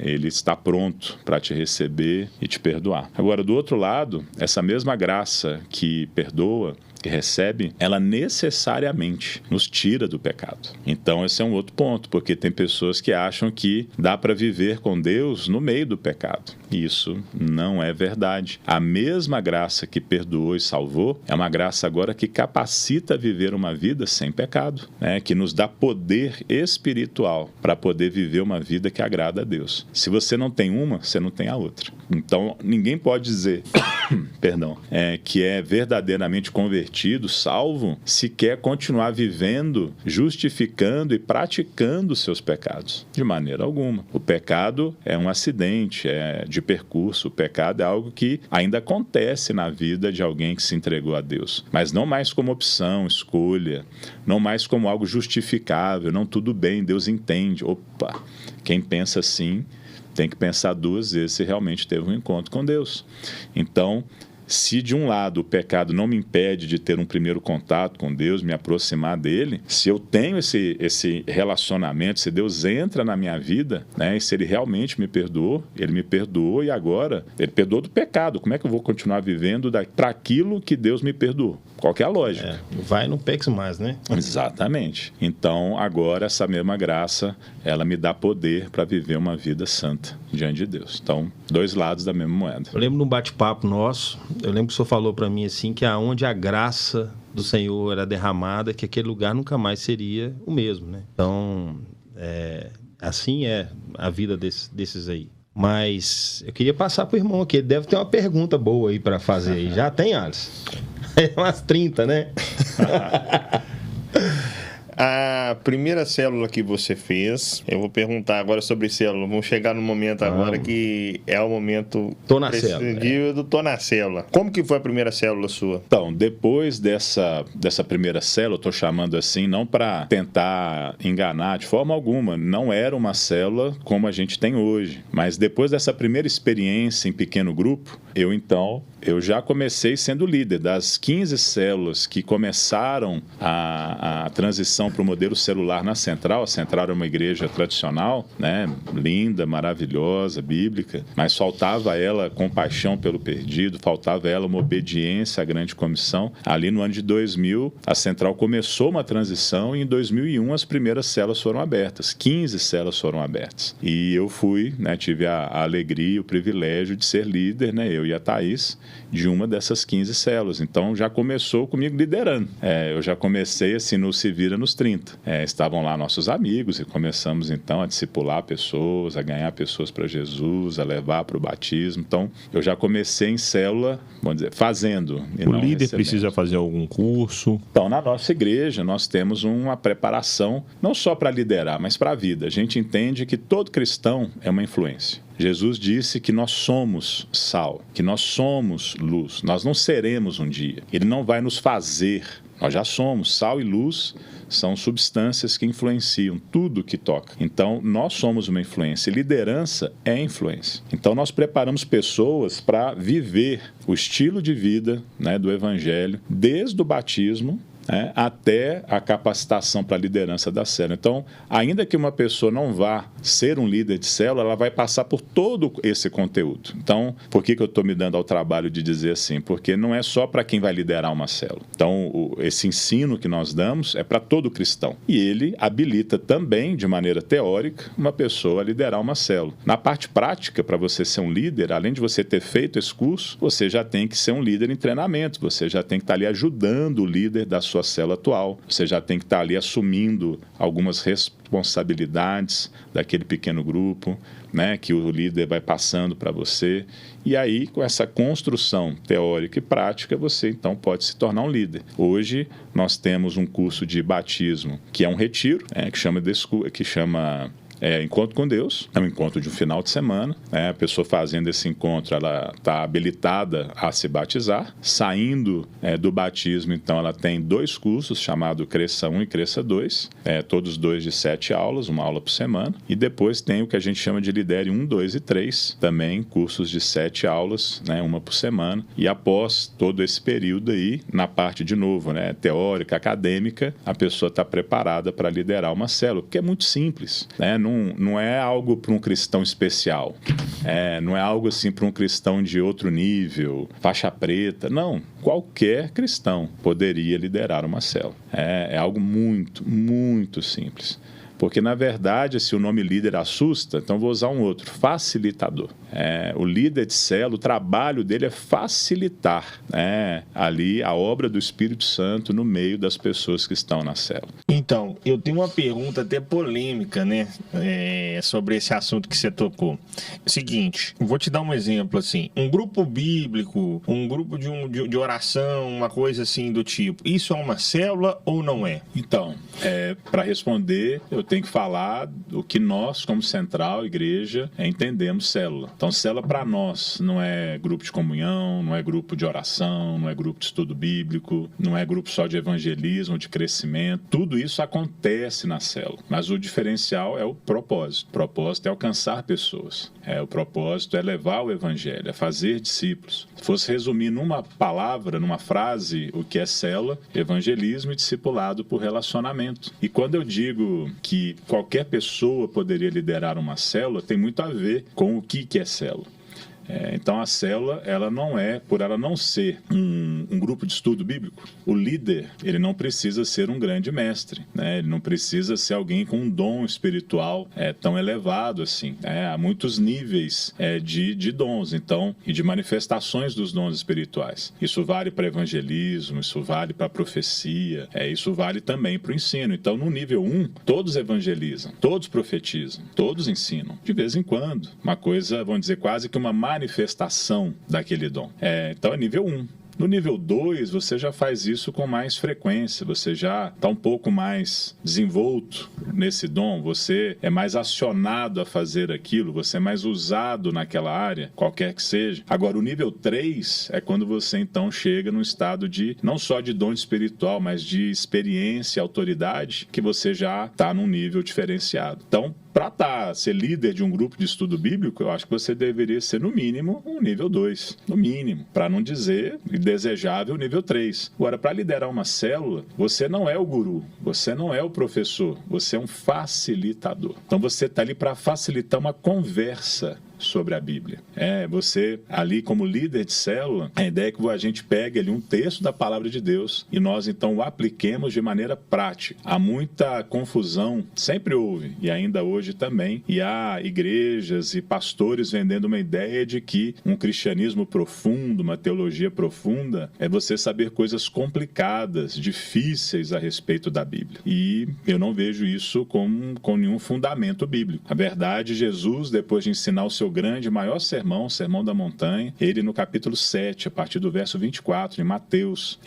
Ele está pronto para te receber e te perdoar. Agora, do outro lado, essa mesma graça que perdoa, que recebe, ela necessariamente nos tira do pecado. Então esse é um outro ponto, porque tem pessoas que acham que dá para viver com Deus no meio do pecado. E isso não é verdade. A mesma graça que perdoou e salvou é uma graça agora que capacita a viver uma vida sem pecado, que nos dá poder espiritual para poder viver uma vida que agrada a Deus. Se você não tem uma, você não tem a outra. Então ninguém pode dizer que é verdadeiramente convertido, salvo, se quer continuar vivendo, justificando e praticando os seus pecados. De maneira alguma. O pecado é um acidente, é de percurso. O pecado é algo que ainda acontece na vida de alguém que se entregou a Deus. Mas não mais como opção, escolha, não mais como algo justificável, não, tudo bem, Deus entende. Opa, quem pensa assim tem que pensar duas vezes se realmente teve um encontro com Deus. Então, se de um lado o pecado não me impede de ter um primeiro contato com Deus, me aproximar dele, se eu tenho esse relacionamento, se Deus entra na minha vida, e se ele realmente me perdoou, ele me perdoou e agora ele perdoou do pecado. Como é que eu vou continuar vivendo para aquilo que Deus me perdoou? Qual que é a lógica? Vai, não peques mais, né? Exatamente. Então, agora, essa mesma graça, ela me dá poder para viver uma vida santa diante de Deus. Então, dois lados da mesma moeda. Eu lembro de um bate-papo nosso, eu lembro que o senhor falou para mim assim, que aonde a graça do Senhor era derramada, que aquele lugar nunca mais seria o mesmo, né? Então, assim é a vida desses aí. Mas eu queria passar pro irmão aqui, ele deve ter uma pergunta boa aí para fazer aí. Já tem, Alisson? Umas 30, né? A primeira célula que você fez, eu vou perguntar agora sobre célula. Vamos chegar no momento agora que é o momento prescindível do Tô na Célula. Como que foi a primeira célula sua? Então, depois dessa primeira célula, eu estou chamando assim, não para tentar enganar de forma alguma, não era uma célula como a gente tem hoje. Mas depois dessa primeira experiência em pequeno grupo, eu já comecei sendo líder das 15 células que começaram a transição para o modelo celular na Central. A Central era uma igreja tradicional, né? Linda, maravilhosa, bíblica, mas faltava a ela compaixão pelo perdido, faltava a ela uma obediência à grande comissão. Ali no ano de 2000, a Central começou uma transição e em 2001 as primeiras células foram abertas, 15 células foram abertas. E eu fui, né, tive a alegria e o privilégio de ser líder, né, eu e a Thaís, de uma dessas 15 células. Então já começou comigo liderando. Eu já comecei assim no Se Vira nos 30. Estavam lá nossos amigos e começamos então a discipular pessoas, a ganhar pessoas para Jesus, a levar para o batismo. Então eu já comecei em célula, vamos dizer, fazendo. O líder precisa fazer algum curso? Então, na nossa igreja, nós temos uma preparação, não só para liderar, mas para a vida. A gente entende que todo cristão é uma influência. Jesus disse que nós somos sal, que nós somos luz. Nós não seremos um dia. Ele não vai nos fazer. Nós já somos. Sal e luz são substâncias que influenciam tudo que toca. Então, nós somos uma influência. E liderança é influência. Então, nós preparamos pessoas para viver o estilo de vida, né, do Evangelho, desde o batismo, até a capacitação para a liderança da célula. Então, ainda que uma pessoa não vá ser um líder de célula, ela vai passar por todo esse conteúdo. Então, por que eu estou me dando ao trabalho de dizer assim? Porque não é só para quem vai liderar uma célula. Então, esse ensino que nós damos é para todo cristão. E ele habilita também, de maneira teórica, uma pessoa a liderar uma célula. Na parte prática, para você ser um líder, além de você ter feito esse curso, você já tem que ser um líder em treinamento. Você já tem que estar ali ajudando o líder da sua célula atual. Você já tem que estar ali assumindo algumas responsabilidades daquele pequeno grupo, né, que o líder vai passando para você. E aí, com essa construção teórica e prática, você então pode se tornar um líder. Hoje, nós temos um curso de batismo, que é um retiro, que chama Encontro com Deus. É um encontro de um final de semana. A pessoa fazendo esse encontro, ela está habilitada a se batizar. Saindo do batismo, então, ela tem 2 cursos, chamado Cresça 1 e Cresça 2. Todos 2 de 7 aulas, uma aula por semana. E depois tem o que a gente chama de Lidere 1, 2 e 3. Também cursos de 7 aulas, né, uma por semana. E após todo esse período aí, na parte, de novo, né, teórica, acadêmica, a pessoa está preparada para liderar uma célula. Porque é muito simples, né? Não é algo para um cristão especial, não é algo assim para um cristão de outro nível, faixa preta. Não, qualquer cristão poderia liderar uma célula. É algo muito, muito simples. Porque, na verdade, se o nome líder assusta, então vou usar um outro, facilitador. O líder de célula, o trabalho dele é facilitar ali a obra do Espírito Santo no meio das pessoas que estão na célula. Então, eu tenho uma pergunta até polêmica, né, sobre esse assunto que você tocou. Seguinte, vou te dar um exemplo assim, um grupo bíblico, um grupo de oração, uma coisa assim do tipo, isso é uma célula ou não é? Então, para responder, eu tenho que falar do que nós, como Central, igreja, entendemos célula. Então, célula para nós não é grupo de comunhão, não é grupo de oração, não é grupo de estudo bíblico, não é grupo só de evangelismo, de crescimento. Tudo isso acontece na célula. Mas o diferencial é o propósito. O propósito é alcançar pessoas. O propósito é levar o evangelho, é fazer discípulos. Se fosse resumir numa palavra, numa frase, o que é célula, evangelismo e discipulado por relacionamento. E quando eu digo que qualquer pessoa poderia liderar uma célula, tem muito a ver com o que é célula. Então a célula, ela não é, por ela não ser um grupo de estudo bíblico, o líder, ele não precisa ser um grande mestre, né? Ele não precisa ser alguém com um dom espiritual tão elevado assim. Há muitos níveis de dons, então, e de manifestações dos dons espirituais. Isso vale para evangelismo, isso vale para profecia, isso vale também para o ensino. Então, no nível 1, todos evangelizam, todos profetizam, todos ensinam, de vez em quando. Uma coisa, vamos dizer, quase que uma manifestação daquele dom. Então é nível 1. No nível 2, você já faz isso com mais frequência, você já está um pouco mais desenvolto nesse dom, você é mais acionado a fazer aquilo, você é mais usado naquela área, qualquer que seja. Agora, o nível 3 é quando você então chega num estado de, não só de dom espiritual, mas de experiência e autoridade, que você já está num nível diferenciado. Então, para ser líder de um grupo de estudo bíblico, eu acho que você deveria ser, no mínimo, um nível 2. No mínimo. Para não dizer indesejável nível 3. Agora, para liderar uma célula, você não é o guru, você não é o professor, você é um facilitador. Então, você está ali para facilitar uma conversa sobre a Bíblia. Você ali como líder de célula, a ideia é que a gente pegue ali um texto da palavra de Deus e nós então o apliquemos de maneira prática. Há muita confusão, sempre houve, e ainda hoje também, e há igrejas e pastores vendendo uma ideia de que um cristianismo profundo, uma teologia profunda, é você saber coisas complicadas, difíceis a respeito da Bíblia. E eu não vejo isso com nenhum fundamento bíblico. A verdade, Jesus, depois de ensinar o seu grande, maior sermão, o Sermão da Montanha, ele no capítulo 7, a partir do verso 24, em Mateus,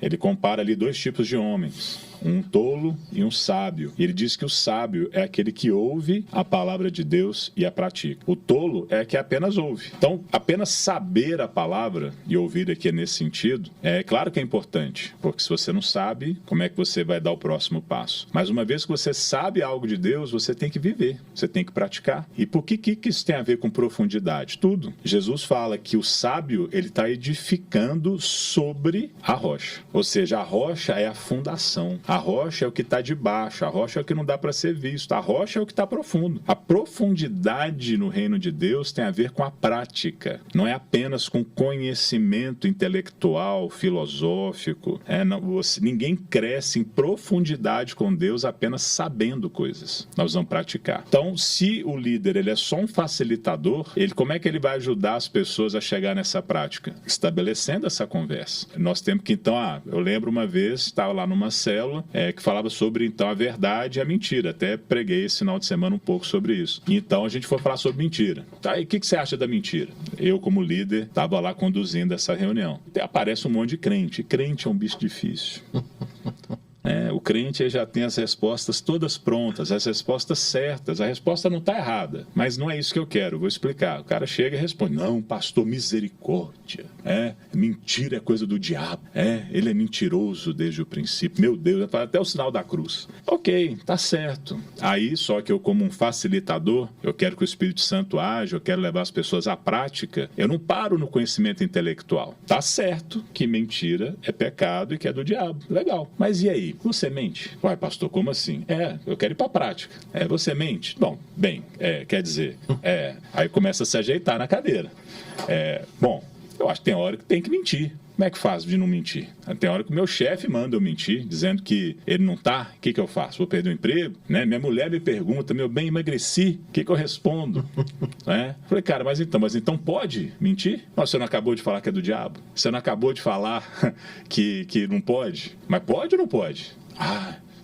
ele compara ali 2 tipos de homens, um tolo e um sábio. E ele diz que o sábio é aquele que ouve a palavra de Deus e a pratica. O tolo é que apenas ouve. Então, apenas saber a palavra e ouvir aqui nesse sentido, é claro que é importante, porque se você não sabe, como é que você vai dar o próximo passo? Mas uma vez que você sabe algo de Deus, você tem que viver, você tem que praticar. E por que isso tem a ver com profundidade? Tudo. Jesus fala que o sábio, ele está edificando sobre a rocha. Ou seja, a rocha é a fundação. A rocha é o que está debaixo, a rocha é o que não dá para ser visto, a rocha é o que está profundo. A profundidade no reino de Deus tem a ver com a prática, não é apenas com conhecimento intelectual, filosófico. Ninguém cresce em profundidade com Deus apenas sabendo coisas. Nós vamos praticar. Então, se o líder ele é só um facilitador, como é que ele vai ajudar as pessoas a chegar nessa prática? Estabelecendo essa conversa. Nós temos que, então, eu lembro uma vez, estava lá numa célula, que falava sobre, então, a verdade e a mentira. Até preguei esse final de semana um pouco sobre isso. Então, a gente foi falar sobre mentira. Tá, e o que você acha da mentira? Eu, como líder, estava lá conduzindo essa reunião. Até aparece um monte de crente. Crente é um bicho difícil. O crente já tem as respostas todas prontas, as respostas certas. A resposta não está errada, mas não é isso que eu quero. Vou explicar. O cara chega e responde: não, pastor, misericórdia. Mentira é coisa do diabo. Ele é mentiroso desde o princípio. Meu Deus, até o sinal da cruz. Ok, tá certo. Aí, só que eu, como um facilitador, eu quero que o Espírito Santo age, eu quero levar as pessoas à prática. Eu não paro no conhecimento intelectual. Tá certo que mentira é pecado e que é do diabo. Legal. Mas e aí? Você mente? Uai, pastor, como assim? Eu quero ir para a prática. Você mente? Bom, quer dizer, aí começa a se ajeitar na cadeira. Bom, eu acho que tem hora que tem que mentir. Como é que faz de não mentir? Tem hora que o meu chefe manda eu mentir, dizendo que ele não tá, o que eu faço? Vou perder o emprego? Minha mulher me pergunta: meu bem, emagreci, o que eu respondo? Falei, cara, mas então pode mentir? Você não acabou de falar que é do diabo? Você não acabou de falar que não pode? Mas pode ou não pode?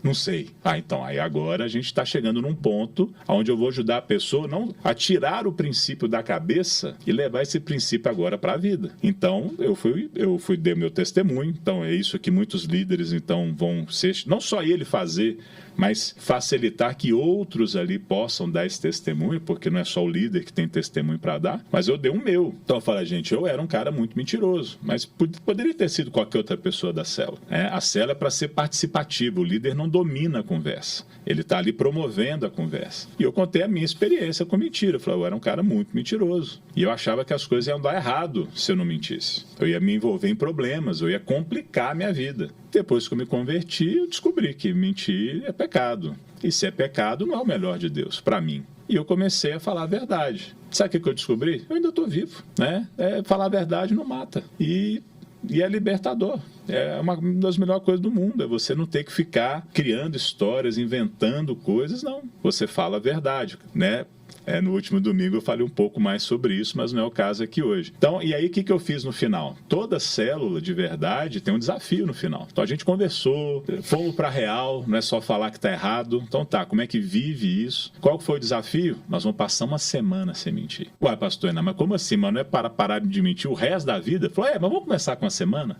Não sei. Então, aí agora a gente está chegando num ponto onde eu vou ajudar a pessoa não a tirar o princípio da cabeça e levar esse princípio agora para a vida. Então, eu fui dar meu testemunho. Então, é isso que muitos líderes então vão ser, não só ele fazer, mas facilitar que outros ali possam dar esse testemunho, porque não é só o líder que tem testemunho para dar, mas eu dei o meu. Então eu falei, gente, eu era um cara muito mentiroso, mas poderia ter sido qualquer outra pessoa da célula. A célula é para ser participativa, o líder não domina a conversa, ele está ali promovendo a conversa. E eu contei a minha experiência com mentira. Eu falei, eu era um cara muito mentiroso, e eu achava que as coisas iam dar errado se eu não mentisse. Eu ia me envolver em problemas, eu ia complicar a minha vida. Depois que eu me converti, eu descobri que mentir é pecado. E se é pecado, não é o melhor de Deus, para mim. E eu comecei a falar a verdade. Sabe o que eu descobri? Eu ainda estou vivo, né? Falar a verdade não mata. E é libertador. É uma das melhores coisas do mundo. É você não ter que ficar criando histórias, inventando coisas, não. Você fala a verdade, né? No último domingo eu falei um pouco mais sobre isso, mas não é o caso aqui hoje. Então, e aí o que eu fiz no final? Toda célula de verdade tem um desafio no final. Então a gente conversou, fomos para real, não é só falar que está errado. Então tá, como é que vive isso? Qual foi o desafio? Nós vamos passar uma semana sem mentir. Uai, pastor, mas como assim? Mas não é para parar de mentir o resto da vida? Falou, mas vamos começar com uma semana?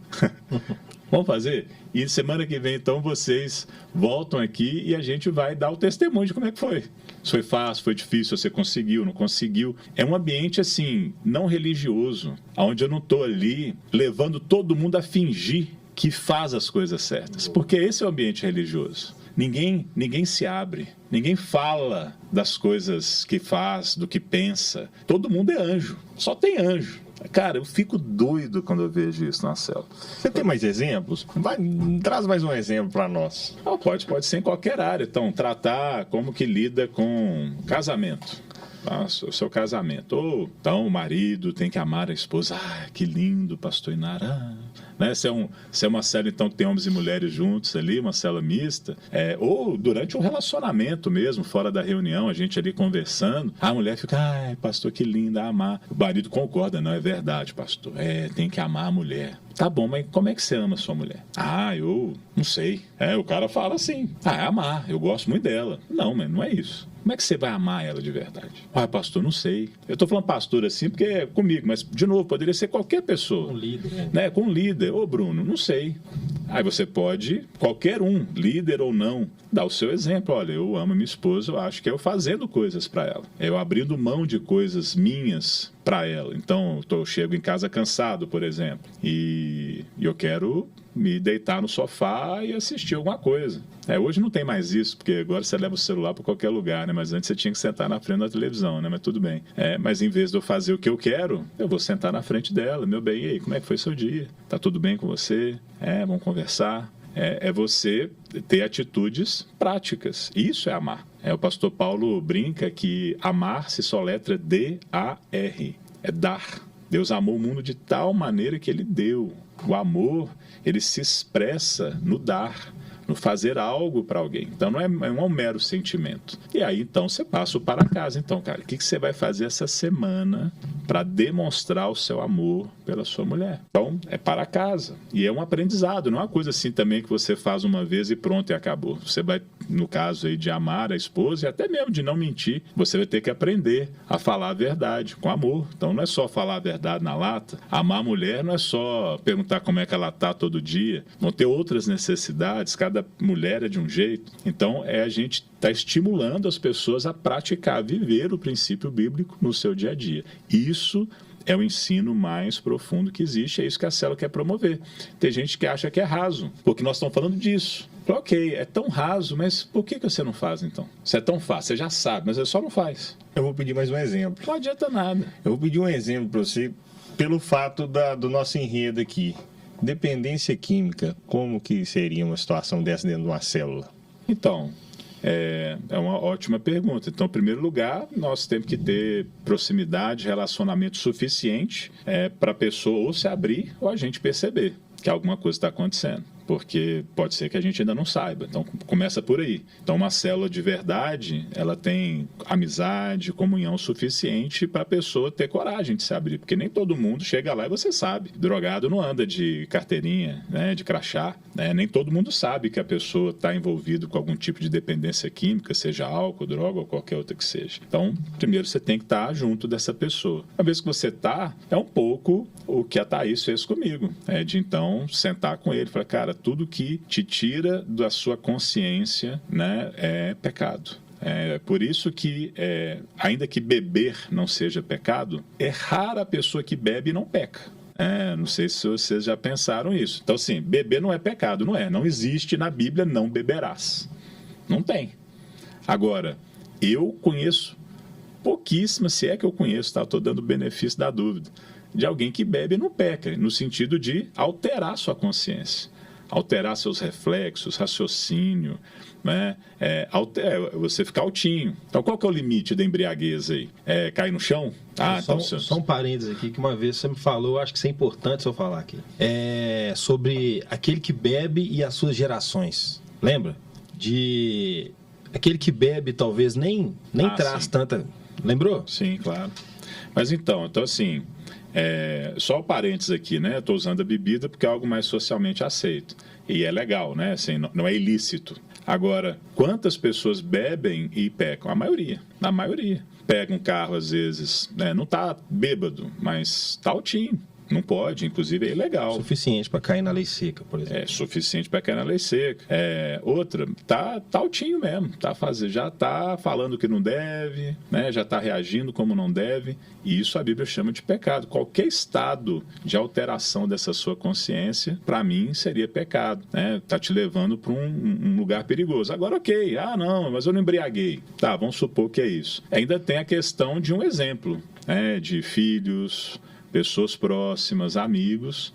Vamos fazer? E semana que vem, então, vocês voltam aqui e a gente vai dar o testemunho de como é que foi. Se foi fácil, foi difícil, você conseguiu, não conseguiu. É um ambiente, assim, não religioso, onde eu não estou ali levando todo mundo a fingir que faz as coisas certas. Porque esse é o ambiente religioso. Ninguém se abre, ninguém fala das coisas que faz, do que pensa. Todo mundo é anjo, só tem anjo. Cara, eu fico doido quando eu vejo isso na célula. Você tem mais exemplos? Traz mais um exemplo para nós. Pode ser em qualquer área. Então, tratar como que lida com casamento. O seu casamento. Ou, então, o marido tem que amar a esposa. Ah, que lindo, pastor Inara. Né? Se é uma célula, então, que tem homens e mulheres juntos ali, uma célula mista. Ou durante um relacionamento mesmo, fora da reunião, a gente ali conversando. A mulher fica, ai, pastor, que linda, amar. O marido concorda, não é verdade, pastor. Tem que amar a mulher. Tá bom, mas como é que você ama a sua mulher? Eu não sei. O cara fala assim, é amar, eu gosto muito dela. Não, mas não é isso. Como é que você vai amar ela de verdade? Pastor, não sei. Eu tô falando pastor assim porque é comigo, mas, de novo, poderia ser qualquer pessoa. Um líder, né? Com um líder. Ô, Bruno, não sei. Aí você pode, qualquer um, líder ou não, dar o seu exemplo. Olha, eu amo minha esposa, eu acho que é eu fazendo coisas para ela. É eu abrindo mão de coisas minhas para ela. Então, eu chego em casa cansado, por exemplo, e eu quero me deitar no sofá e assistir alguma coisa. Hoje não tem mais isso, porque agora você leva o celular para qualquer lugar, né? Mas antes você tinha que sentar na frente da televisão, né? Mas tudo bem. Mas em vez de eu fazer o que eu quero, eu vou sentar na frente dela. Meu bem, e aí, como é que foi seu dia? Tá tudo bem com você? Vamos conversar. É você ter atitudes práticas. Isso é amar. O pastor Paulo brinca que amar se soletra D-A-R. É dar. Deus amou o mundo de tal maneira que ele deu. O amor, ele se expressa no dar, no fazer algo para alguém. Então não é um mero sentimento. E aí então você passa para casa. Então, cara, o que você vai fazer essa semana para demonstrar o seu amor pela sua mulher? Então é para casa. E é um aprendizado, não é uma coisa assim também que você faz uma vez e pronto e acabou. Você vai, no caso aí de amar a esposa e até mesmo de não mentir, você vai ter que aprender a falar a verdade com amor. Então não é só falar a verdade na lata. Amar a mulher não é só perguntar como é que ela está todo dia. Vão ter outras necessidades, cada mulher é de um jeito. Então a gente está estimulando as pessoas a praticar, a viver o princípio bíblico no seu dia a dia. Isso é o ensino mais profundo que existe, é isso que a célula quer promover. Tem gente que acha que é raso, porque nós estamos falando disso. Ok, é tão raso, mas por que você não faz então? Se é tão fácil, você já sabe, mas você só não faz. Eu vou pedir mais um exemplo. Não adianta nada. Eu vou pedir um exemplo para você, pelo fato do nosso enredo aqui. Dependência química, como que seria uma situação dessa dentro de uma célula? Então, é uma ótima pergunta. Então, em primeiro lugar, nós temos que ter proximidade, relacionamento suficiente para a pessoa ou se abrir ou a gente perceber que alguma coisa está acontecendo. Porque pode ser que a gente ainda não saiba. Então, começa por aí. Então, uma célula de verdade, ela tem amizade, comunhão suficiente para a pessoa ter coragem de se abrir. Porque nem todo mundo chega lá e você sabe. Drogado não anda de carteirinha, né, de crachá. Né? Nem todo mundo sabe que a pessoa está envolvida com algum tipo de dependência química, seja álcool, droga ou qualquer outra que seja. Então, primeiro você tem que estar junto dessa pessoa. Uma vez que você está, é um pouco o que a Thaís fez comigo. De então sentar com ele e falar, cara, tudo que te tira da sua consciência, né, é pecado. Por isso que, ainda que beber não seja pecado, é rara a pessoa que bebe e não peca. Não sei se vocês já pensaram isso. Então, assim, beber não é pecado, não é. Não existe na Bíblia não beberás. Não tem. Agora, eu conheço pouquíssimas, se é que eu conheço, tá? Estou dando o benefício da dúvida, de alguém que bebe e não peca, no sentido de alterar sua consciência. Alterar seus reflexos, raciocínio, né? Você ficar altinho. Então, qual que é o limite da embriaguez aí? Cair no chão? Só um parênteses aqui, que uma vez você me falou, acho que isso é importante se eu falar aqui. Sobre aquele que bebe e as suas gerações. Lembra? De aquele que bebe talvez nem traz sim. tanta... Lembrou? Sim, claro. Mas então assim... só o parênteses aqui, né? Estou usando a bebida porque é algo mais socialmente aceito. E é legal, né? Assim, não é ilícito. Agora, quantas pessoas bebem e pecam? A maioria. Pega um carro, às vezes, né? Não está bêbado, mas está altinho. Não pode, inclusive é ilegal. Suficiente para cair na lei seca, por exemplo. É suficiente para cair na lei seca. Outra, tá altinho mesmo, já tá falando que não deve, né? Já tá reagindo como não deve, e isso a Bíblia chama de pecado. Qualquer estado de alteração dessa sua consciência, para mim, seria pecado, né? Tá te levando para um lugar perigoso. Agora, ok, não, mas eu não embriaguei. Tá, vamos supor que é isso. Ainda tem a questão de um exemplo, né? De filhos, pessoas próximas, amigos.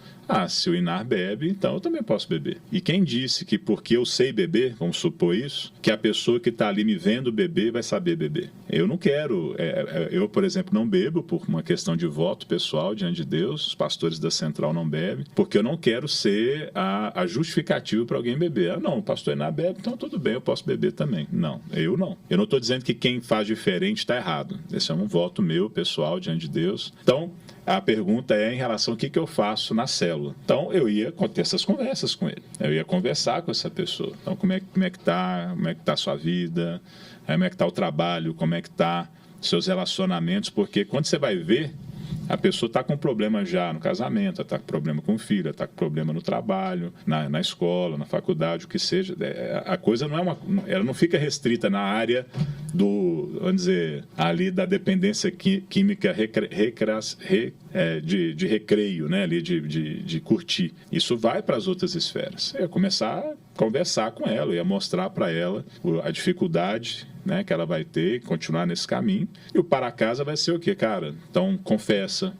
Se o Inar bebe, então eu também posso beber. E quem disse que porque eu sei beber, vamos supor isso, que a pessoa que está ali me vendo beber vai saber beber? Eu não quero. Eu, por exemplo, não bebo por uma questão de voto pessoal diante de Deus. Os pastores da Central não bebem, porque eu não quero ser a justificativa para alguém beber. Não, o pastor Inar bebe, então tudo bem, eu posso beber também. Não, eu não. Eu não estou dizendo que quem faz diferente está errado. Esse é um voto meu, pessoal, diante de Deus. Então, a pergunta é em relação ao que eu faço na célula. Então, eu ia ter essas conversas com ele. Eu ia conversar com essa pessoa. Então, como é que tá a sua vida? Como é que está o trabalho? Como é que tá seus relacionamentos? Porque quando você vai ver, a pessoa está com problema já no casamento, está com problema com o filho, está com problema no trabalho, na escola, na faculdade, o que seja. A coisa ela não fica restrita na área vamos dizer, ali da dependência química de recreio, né, ali de curtir. Isso vai para as outras esferas. Eu ia começar a conversar com ela, eu ia mostrar para ela a dificuldade, né, que ela vai ter, continuar nesse caminho. E o para casa vai ser o quê, cara? Então, confessa.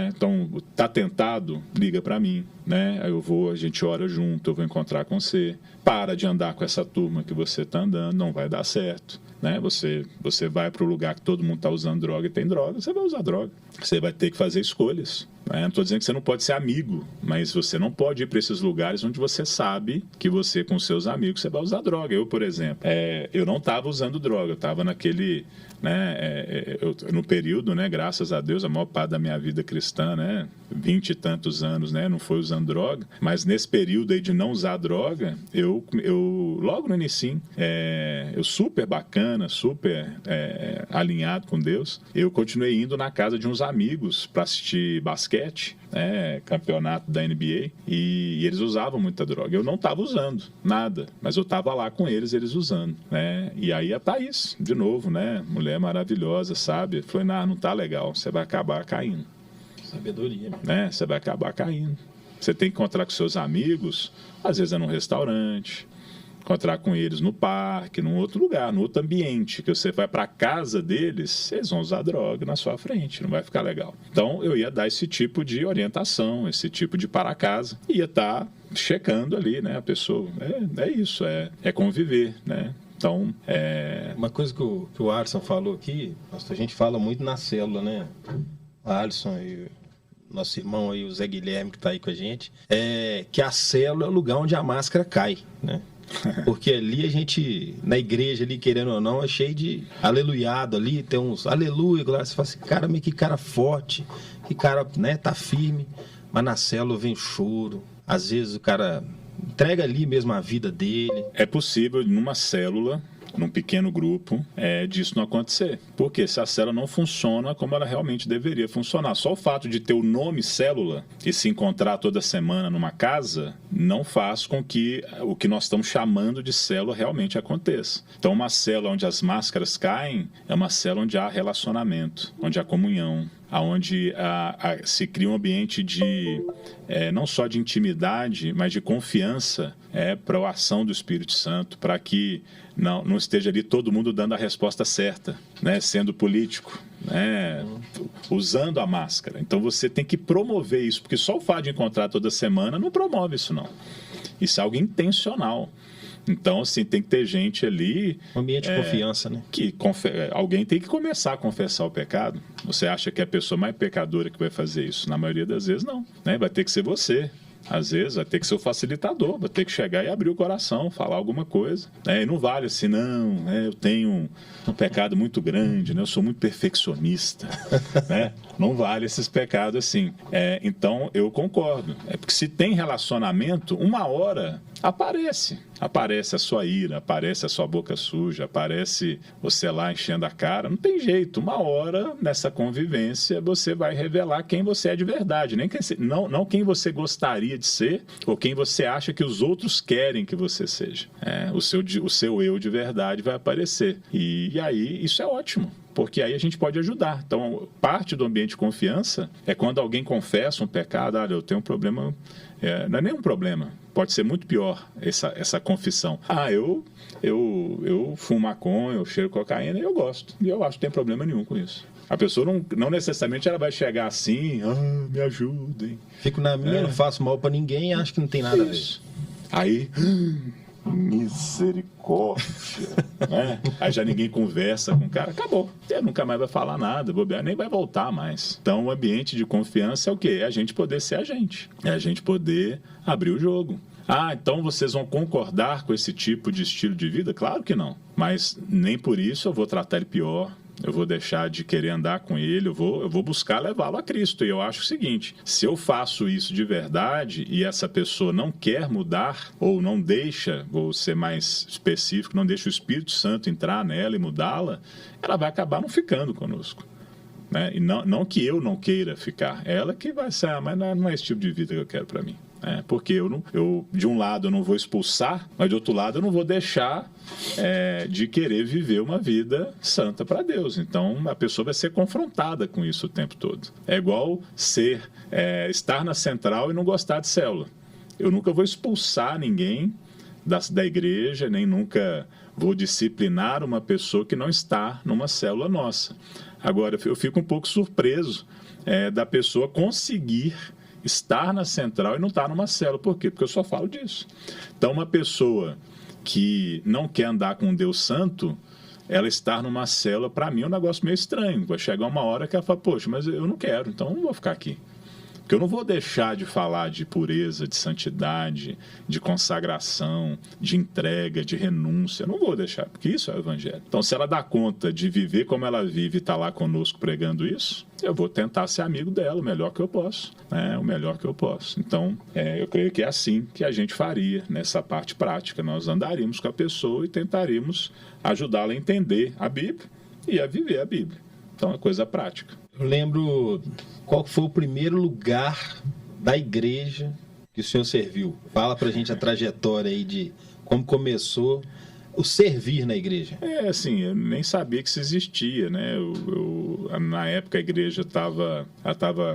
Então, tá tentado? Liga para mim, né? Aí a gente ora junto, eu vou encontrar com você. Para de andar com essa turma que você tá andando, não vai dar certo, né? Você vai para o lugar que todo mundo tá usando droga e tem droga, você vai usar droga. Você vai ter que fazer escolhas. Não estou dizendo que você não pode ser amigo, mas você não pode ir para esses lugares onde você sabe que você, com seus amigos, você vai usar droga. Eu, por exemplo, eu não estava usando droga, eu estava naquele, né, no período, né, graças a Deus, a maior parte da minha vida cristã, né, 20 e tantos anos, né, não foi usando droga, mas nesse período aí de não usar droga, eu logo no início, eu super bacana, super alinhado com Deus, eu continuei indo na casa de uns amigos para assistir basquete, campeonato da NBA, e eles usavam muita droga. Eu não estava usando nada, mas eu estava lá com eles usando, né? E aí a Thaís, de novo, né? Mulher maravilhosa, sabe? Falei, não tá legal, você vai acabar caindo. Sabedoria, né? Você vai acabar caindo. Você tem que encontrar com seus amigos, às vezes é num restaurante, encontrar com eles no parque, num outro lugar, num outro ambiente, que você vai para a casa deles, eles vão usar droga na sua frente, não vai ficar legal. Então, eu ia dar esse tipo de orientação, esse tipo de para casa, ia estar checando ali, né, a pessoa. É isso, é conviver, né? Então, Uma coisa que o Alisson falou aqui, a gente fala muito na célula, né? O Alisson e nosso irmão aí, o Zé Guilherme, que está aí com a gente, que a célula é o lugar onde a máscara cai, né? Porque ali a gente, na igreja ali, querendo ou não, é cheio de aleluiado ali, tem uns aleluia, glória, você fala assim, cara, que cara forte, que cara, né, tá firme, mas na célula vem choro, às vezes o cara entrega ali mesmo a vida dele. É possível numa célula, num pequeno grupo, disso não acontecer. Porque se a célula não funciona como ela realmente deveria funcionar. Só o fato de ter o nome célula e se encontrar toda semana numa casa não faz com que o que nós estamos chamando de célula realmente aconteça. Então, uma célula onde as máscaras caem é uma célula onde há relacionamento, onde há comunhão, onde se cria um ambiente de não só de intimidade, mas de confiança para a ação do Espírito Santo, para que não esteja ali todo mundo dando a resposta certa, né, sendo político, né, usando a máscara. Então você tem que promover isso, porque só o fato de encontrar toda semana não promove isso, não. Isso é algo intencional. Então, assim, tem que ter gente ali... Um ambiente de confiança, né? Alguém tem que começar a confessar o pecado. Você acha que é a pessoa mais pecadora que vai fazer isso? Na maioria das vezes, não. Né? Vai ter que ser você. Às vezes vai ter que ser o facilitador, vai ter que chegar e abrir o coração, falar alguma coisa. E não vale assim, não, eu tenho um pecado muito grande, né? Eu sou muito perfeccionista. Né? Não vale esses pecados assim. Então, eu concordo. Porque se tem relacionamento, uma hora aparece a sua ira, aparece a sua boca suja, aparece você lá enchendo a cara, não tem jeito, uma hora nessa convivência você vai revelar quem você é de verdade, não quem você gostaria de ser ou quem você acha que os outros querem que você seja. O seu eu de verdade vai aparecer e aí isso é ótimo. Porque aí a gente pode ajudar. Então, parte do ambiente de confiança é quando alguém confessa um pecado, eu tenho um problema, não é nem um problema, pode ser muito pior essa confissão. Eu fumo maconha, eu cheiro cocaína e eu gosto. E eu acho que não tem problema nenhum com isso. A pessoa não necessariamente ela vai chegar assim, me ajudem. Fico na minha, não faço mal pra ninguém e acho que não tem nada a ver. Aí... misericórdia. Aí já ninguém conversa com o cara, acabou. Ele nunca mais vai falar nada, bobear, nem vai voltar mais. Então o ambiente de confiança é o quê? É a gente poder ser a gente. É a gente poder abrir o jogo. Então vocês vão concordar com esse tipo de estilo de vida? Claro que não. Mas nem por isso eu vou tratar ele pior. Eu vou deixar de querer andar com ele, eu vou buscar levá-lo a Cristo. E eu acho o seguinte, se eu faço isso de verdade e essa pessoa não quer mudar, ou não deixa, vou ser mais específico, não deixa o Espírito Santo entrar nela e mudá-la, ela vai acabar não ficando conosco. Né? E não que eu não queira ficar, ela que vai ser, mas não é esse tipo de vida que eu quero para mim. Porque eu, de um lado, eu não vou expulsar, mas de outro lado, eu não vou deixar de querer viver uma vida santa para Deus. Então, a pessoa vai ser confrontada com isso o tempo todo. É igual estar na central e não gostar de célula. Eu nunca vou expulsar ninguém da igreja, nem nunca vou disciplinar uma pessoa que não está numa célula nossa. Agora, eu fico um pouco surpreso da pessoa conseguir estar na central e não estar numa célula. Por quê? Porque eu só falo disso. Então, uma pessoa que não quer andar com um Deus santo, ela estar numa célula, para mim, é um negócio meio estranho. Vai chegar uma hora que ela fala, poxa, mas eu não quero, então eu não vou ficar aqui. Porque eu não vou deixar de falar de pureza, de santidade, de consagração, de entrega, de renúncia. Eu não vou deixar, porque isso é o Evangelho. Então, se ela dá conta de viver como ela vive e está lá conosco pregando isso, eu vou tentar ser amigo dela o melhor que eu posso. O melhor que eu posso. Então, eu creio que é assim que a gente faria nessa parte prática. Nós andaríamos com a pessoa e tentaríamos ajudá-la a entender a Bíblia e a viver a Bíblia. Então, é coisa prática. Eu lembro qual foi o primeiro lugar da igreja que o senhor serviu. Fala pra gente a trajetória aí de como começou o servir na igreja. Assim, eu nem sabia que isso existia, né? Na época a igreja estava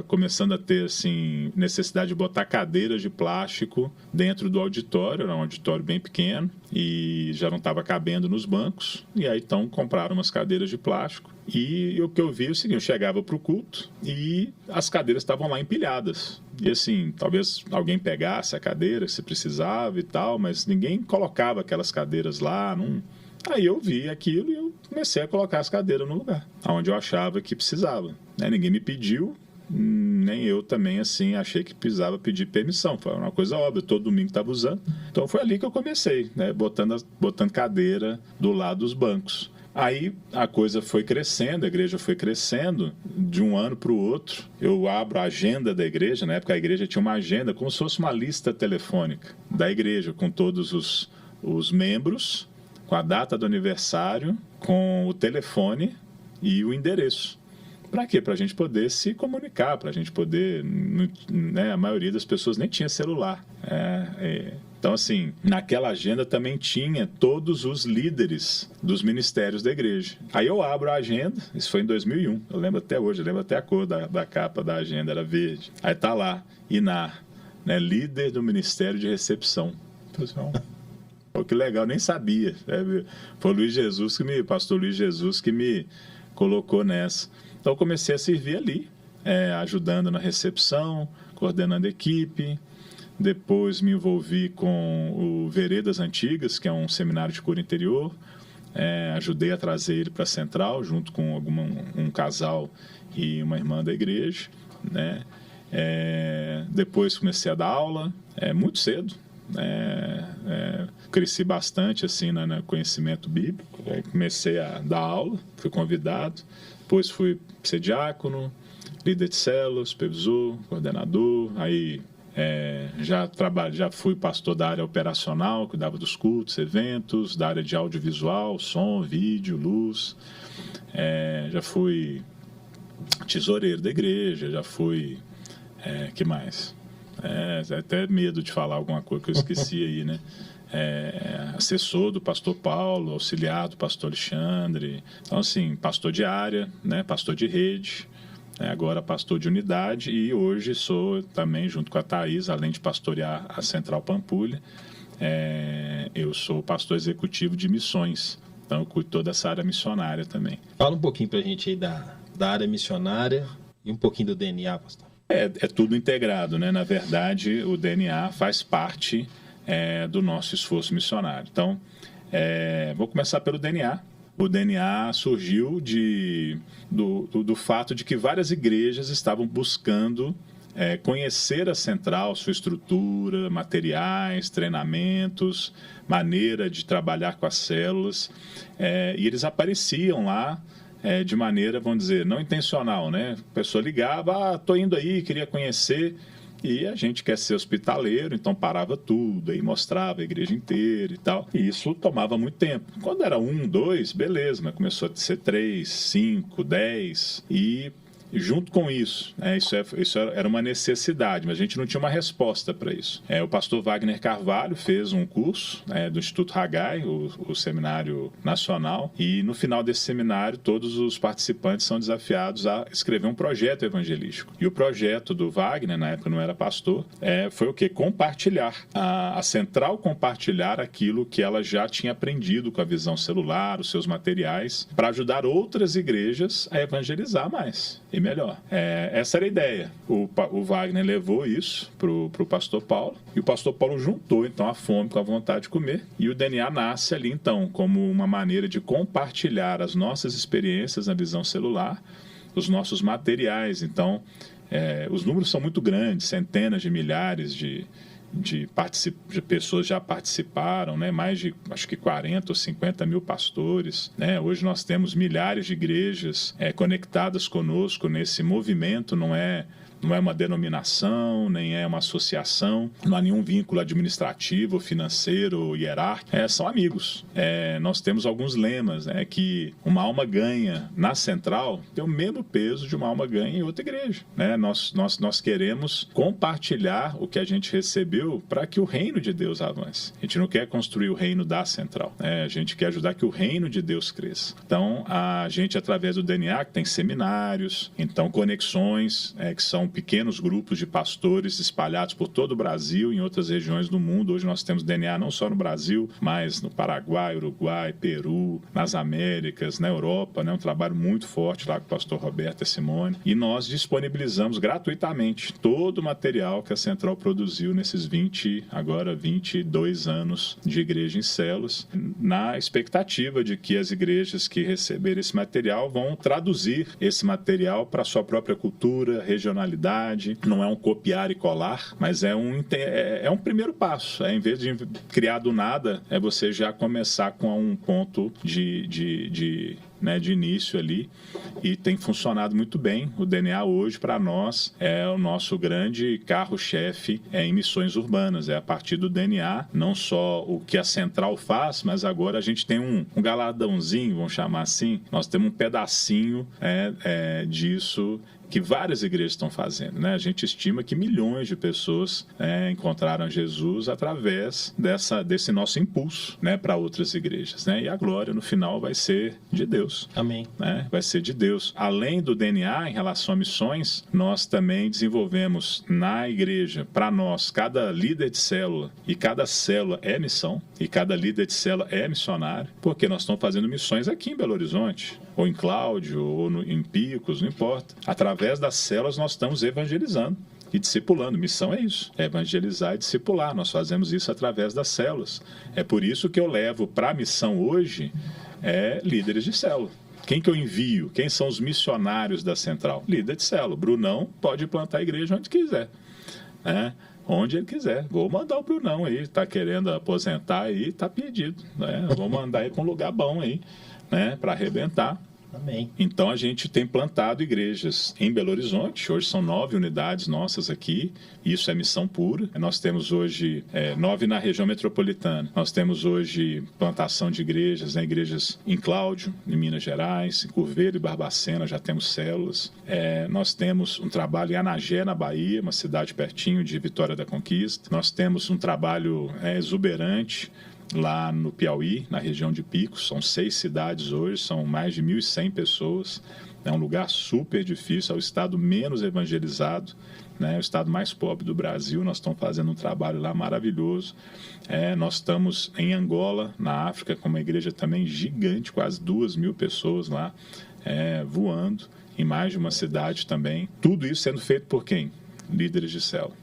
começando a ter, assim, necessidade de botar cadeiras de plástico dentro do auditório, era um auditório bem pequeno, e já não estava cabendo nos bancos, e aí então compraram umas cadeiras de plástico. E o que eu vi é o seguinte, eu chegava para o culto e as cadeiras estavam lá empilhadas. E assim, talvez alguém pegasse a cadeira se precisava e tal, mas ninguém colocava aquelas cadeiras lá. Aí eu vi aquilo e eu comecei a colocar as cadeiras no lugar, onde eu achava que precisava. Ninguém me pediu, nem eu também assim achei que precisava pedir permissão. Foi uma coisa óbvia, todo domingo estava usando. Então foi ali que eu comecei, botando cadeira do lado dos bancos. Aí a coisa foi crescendo, a igreja foi crescendo de um ano para o outro. Eu abro a agenda da igreja, na época a igreja tinha uma agenda como se fosse uma lista telefônica da igreja, com todos os membros, com a data do aniversário, com o telefone e o endereço. Para quê? Para a gente poder se comunicar, para a gente poder... A maioria das pessoas nem tinha celular. Então, assim, naquela agenda também tinha todos os líderes dos ministérios da igreja. Aí eu abro a agenda, isso foi em 2001, eu lembro até hoje, eu lembro até a cor da capa da agenda, era verde. Aí tá lá, Inar, líder do Ministério de Recepção. Pô, que legal, nem sabia. Foi o pastor Luiz Jesus que me colocou nessa. Então eu comecei a servir ali, ajudando na recepção, coordenando a equipe. Depois me envolvi com o Veredas Antigas, que é um seminário de cura interior. Ajudei a trazer ele para a central, junto com um casal e uma irmã da igreja. Depois comecei a dar aula, muito cedo. Cresci bastante assim no conhecimento bíblico. Aí comecei a dar aula, fui convidado. Depois fui ser diácono, líder de célula, supervisor, coordenador. Aí já fui pastor da área operacional, cuidava dos cultos, eventos, da área de audiovisual, som, vídeo, luz. Já fui tesoureiro da igreja, já fui... que mais? Até medo de falar alguma coisa que eu esqueci aí, né? Assessor do pastor Paulo, auxiliar do pastor Alexandre. Então, assim, pastor de área, né? Pastor de rede, agora pastor de unidade, e hoje sou também, junto com a Thaís, além de pastorear a Central Pampulha, eu sou pastor executivo de missões. Então, eu cuido toda essa área missionária também. Fala um pouquinho pra gente aí da área missionária e um pouquinho do DNA, pastor. É tudo integrado, né? Na verdade, o DNA faz parte do nosso esforço missionário. Então, vou começar pelo DNA. O DNA surgiu do fato de que várias igrejas estavam buscando conhecer a Central, sua estrutura, materiais, treinamentos, maneira de trabalhar com as células, e eles apareciam lá de maneira, vamos dizer, não intencional, né? A pessoa ligava, estou indo aí, queria conhecer, e a gente quer ser hospitaleiro, então parava tudo, aí mostrava a igreja inteira e tal, e isso tomava muito tempo. Quando era 1, 2, beleza, mas começou a ser 3, 5, 10, e junto com isso, isso era uma necessidade, mas a gente não tinha uma resposta para isso. O pastor Wagner Carvalho fez um curso do Instituto Haggai, o seminário nacional, e no final desse seminário todos os participantes são desafiados a escrever um projeto evangelístico. E o projeto do Wagner, na época não era pastor, foi o quê? Compartilhar. A Central compartilhar aquilo que ela já tinha aprendido com a visão celular, os seus materiais, para ajudar outras igrejas a evangelizar mais e melhor. Essa era a ideia. O Wagner levou isso para o pastor Paulo, e o pastor Paulo juntou então a fome com a vontade de comer, e o DNA nasce ali então como uma maneira de compartilhar as nossas experiências na visão celular, os nossos materiais. Então os números são muito grandes, centenas de milhares de pessoas já participaram, né? Mais de, acho que 40 ou 50 mil pastores, né? Hoje nós temos milhares de igrejas conectadas conosco nesse movimento. Não é uma denominação, nem é uma associação, não há nenhum vínculo administrativo, financeiro, hierárquico. São amigos. Nós temos alguns lemas, que uma alma ganha na Central tem o mesmo peso de uma alma ganha em outra igreja, né? Nós queremos compartilhar o que a gente recebeu para que o reino de Deus avance. A gente não quer construir o reino da Central, a gente quer ajudar que o reino de Deus cresça. Então, a gente, através do DNA, que tem seminários, então conexões, que são pequenos grupos de pastores espalhados por todo o Brasil e em outras regiões do mundo. Hoje nós temos DNA não só no Brasil, mas no Paraguai, Uruguai, Peru, nas Américas, na Europa, né? Um trabalho muito forte lá com o pastor Roberto e Simone. E nós disponibilizamos gratuitamente todo o material que a Central produziu nesses 22 anos de igreja em células, na expectativa de que as igrejas que receberem esse material vão traduzir esse material para a sua própria cultura, regionalidade. Não é um copiar e colar, mas é um primeiro passo. Em vez de criar do nada, você já começar com um ponto de início ali, e tem funcionado muito bem. O DNA hoje, para nós, é o nosso grande carro-chefe em missões urbanas. A partir do DNA, não só o que a Central faz, mas agora a gente tem um galadãozinho, vamos chamar assim, nós temos um pedacinho disso que várias igrejas estão fazendo, né? A gente estima que milhões de pessoas encontraram Jesus através desse nosso impulso, né, para outras igrejas, né? E a glória no final vai ser de Deus. Amém. Né? Vai ser de Deus. Além do DNA, em relação a missões, nós também desenvolvemos na igreja, para nós, cada líder de célula, e cada célula é missão, e cada líder de célula é missionário, porque nós estamos fazendo missões aqui em Belo Horizonte, ou em Cláudio, ou em Picos, não importa. Através das células nós estamos evangelizando e discipulando. Missão é isso, é evangelizar e discipular. Nós fazemos isso através das células. É por isso que eu levo para a missão hoje líderes de célula. Quem que eu envio? Quem são os missionários da central? Líder de célula. Brunão pode plantar a igreja onde quiser, né? Onde ele quiser. Vou mandar o Brunão aí, está querendo aposentar aí, está pedido, né? Vou mandar ele para um lugar bom aí, né? Para arrebentar. Amém. Então a gente tem plantado igrejas em Belo Horizonte. Hoje são 9 unidades nossas aqui. Isso é missão pura. Nós temos hoje 9 na região metropolitana. Nós temos hoje plantação de igrejas, né? Igrejas em Cláudio, em Minas Gerais, em Curveiro e Barbacena, já temos células. Nós temos um trabalho em Anagé, na Bahia, uma cidade pertinho de Vitória da Conquista. Nós temos um trabalho exuberante lá no Piauí, na região de Picos. São 6 cidades hoje, são mais de 1.100 pessoas. É um lugar super difícil, é o estado menos evangelizado, né? É o estado mais pobre do Brasil. Nós estamos fazendo um trabalho lá maravilhoso. Nós estamos em Angola, na África, com uma igreja também gigante, quase 2.000 pessoas lá, voando, em mais de uma cidade também. Tudo isso sendo feito por quem? Líderes de célula,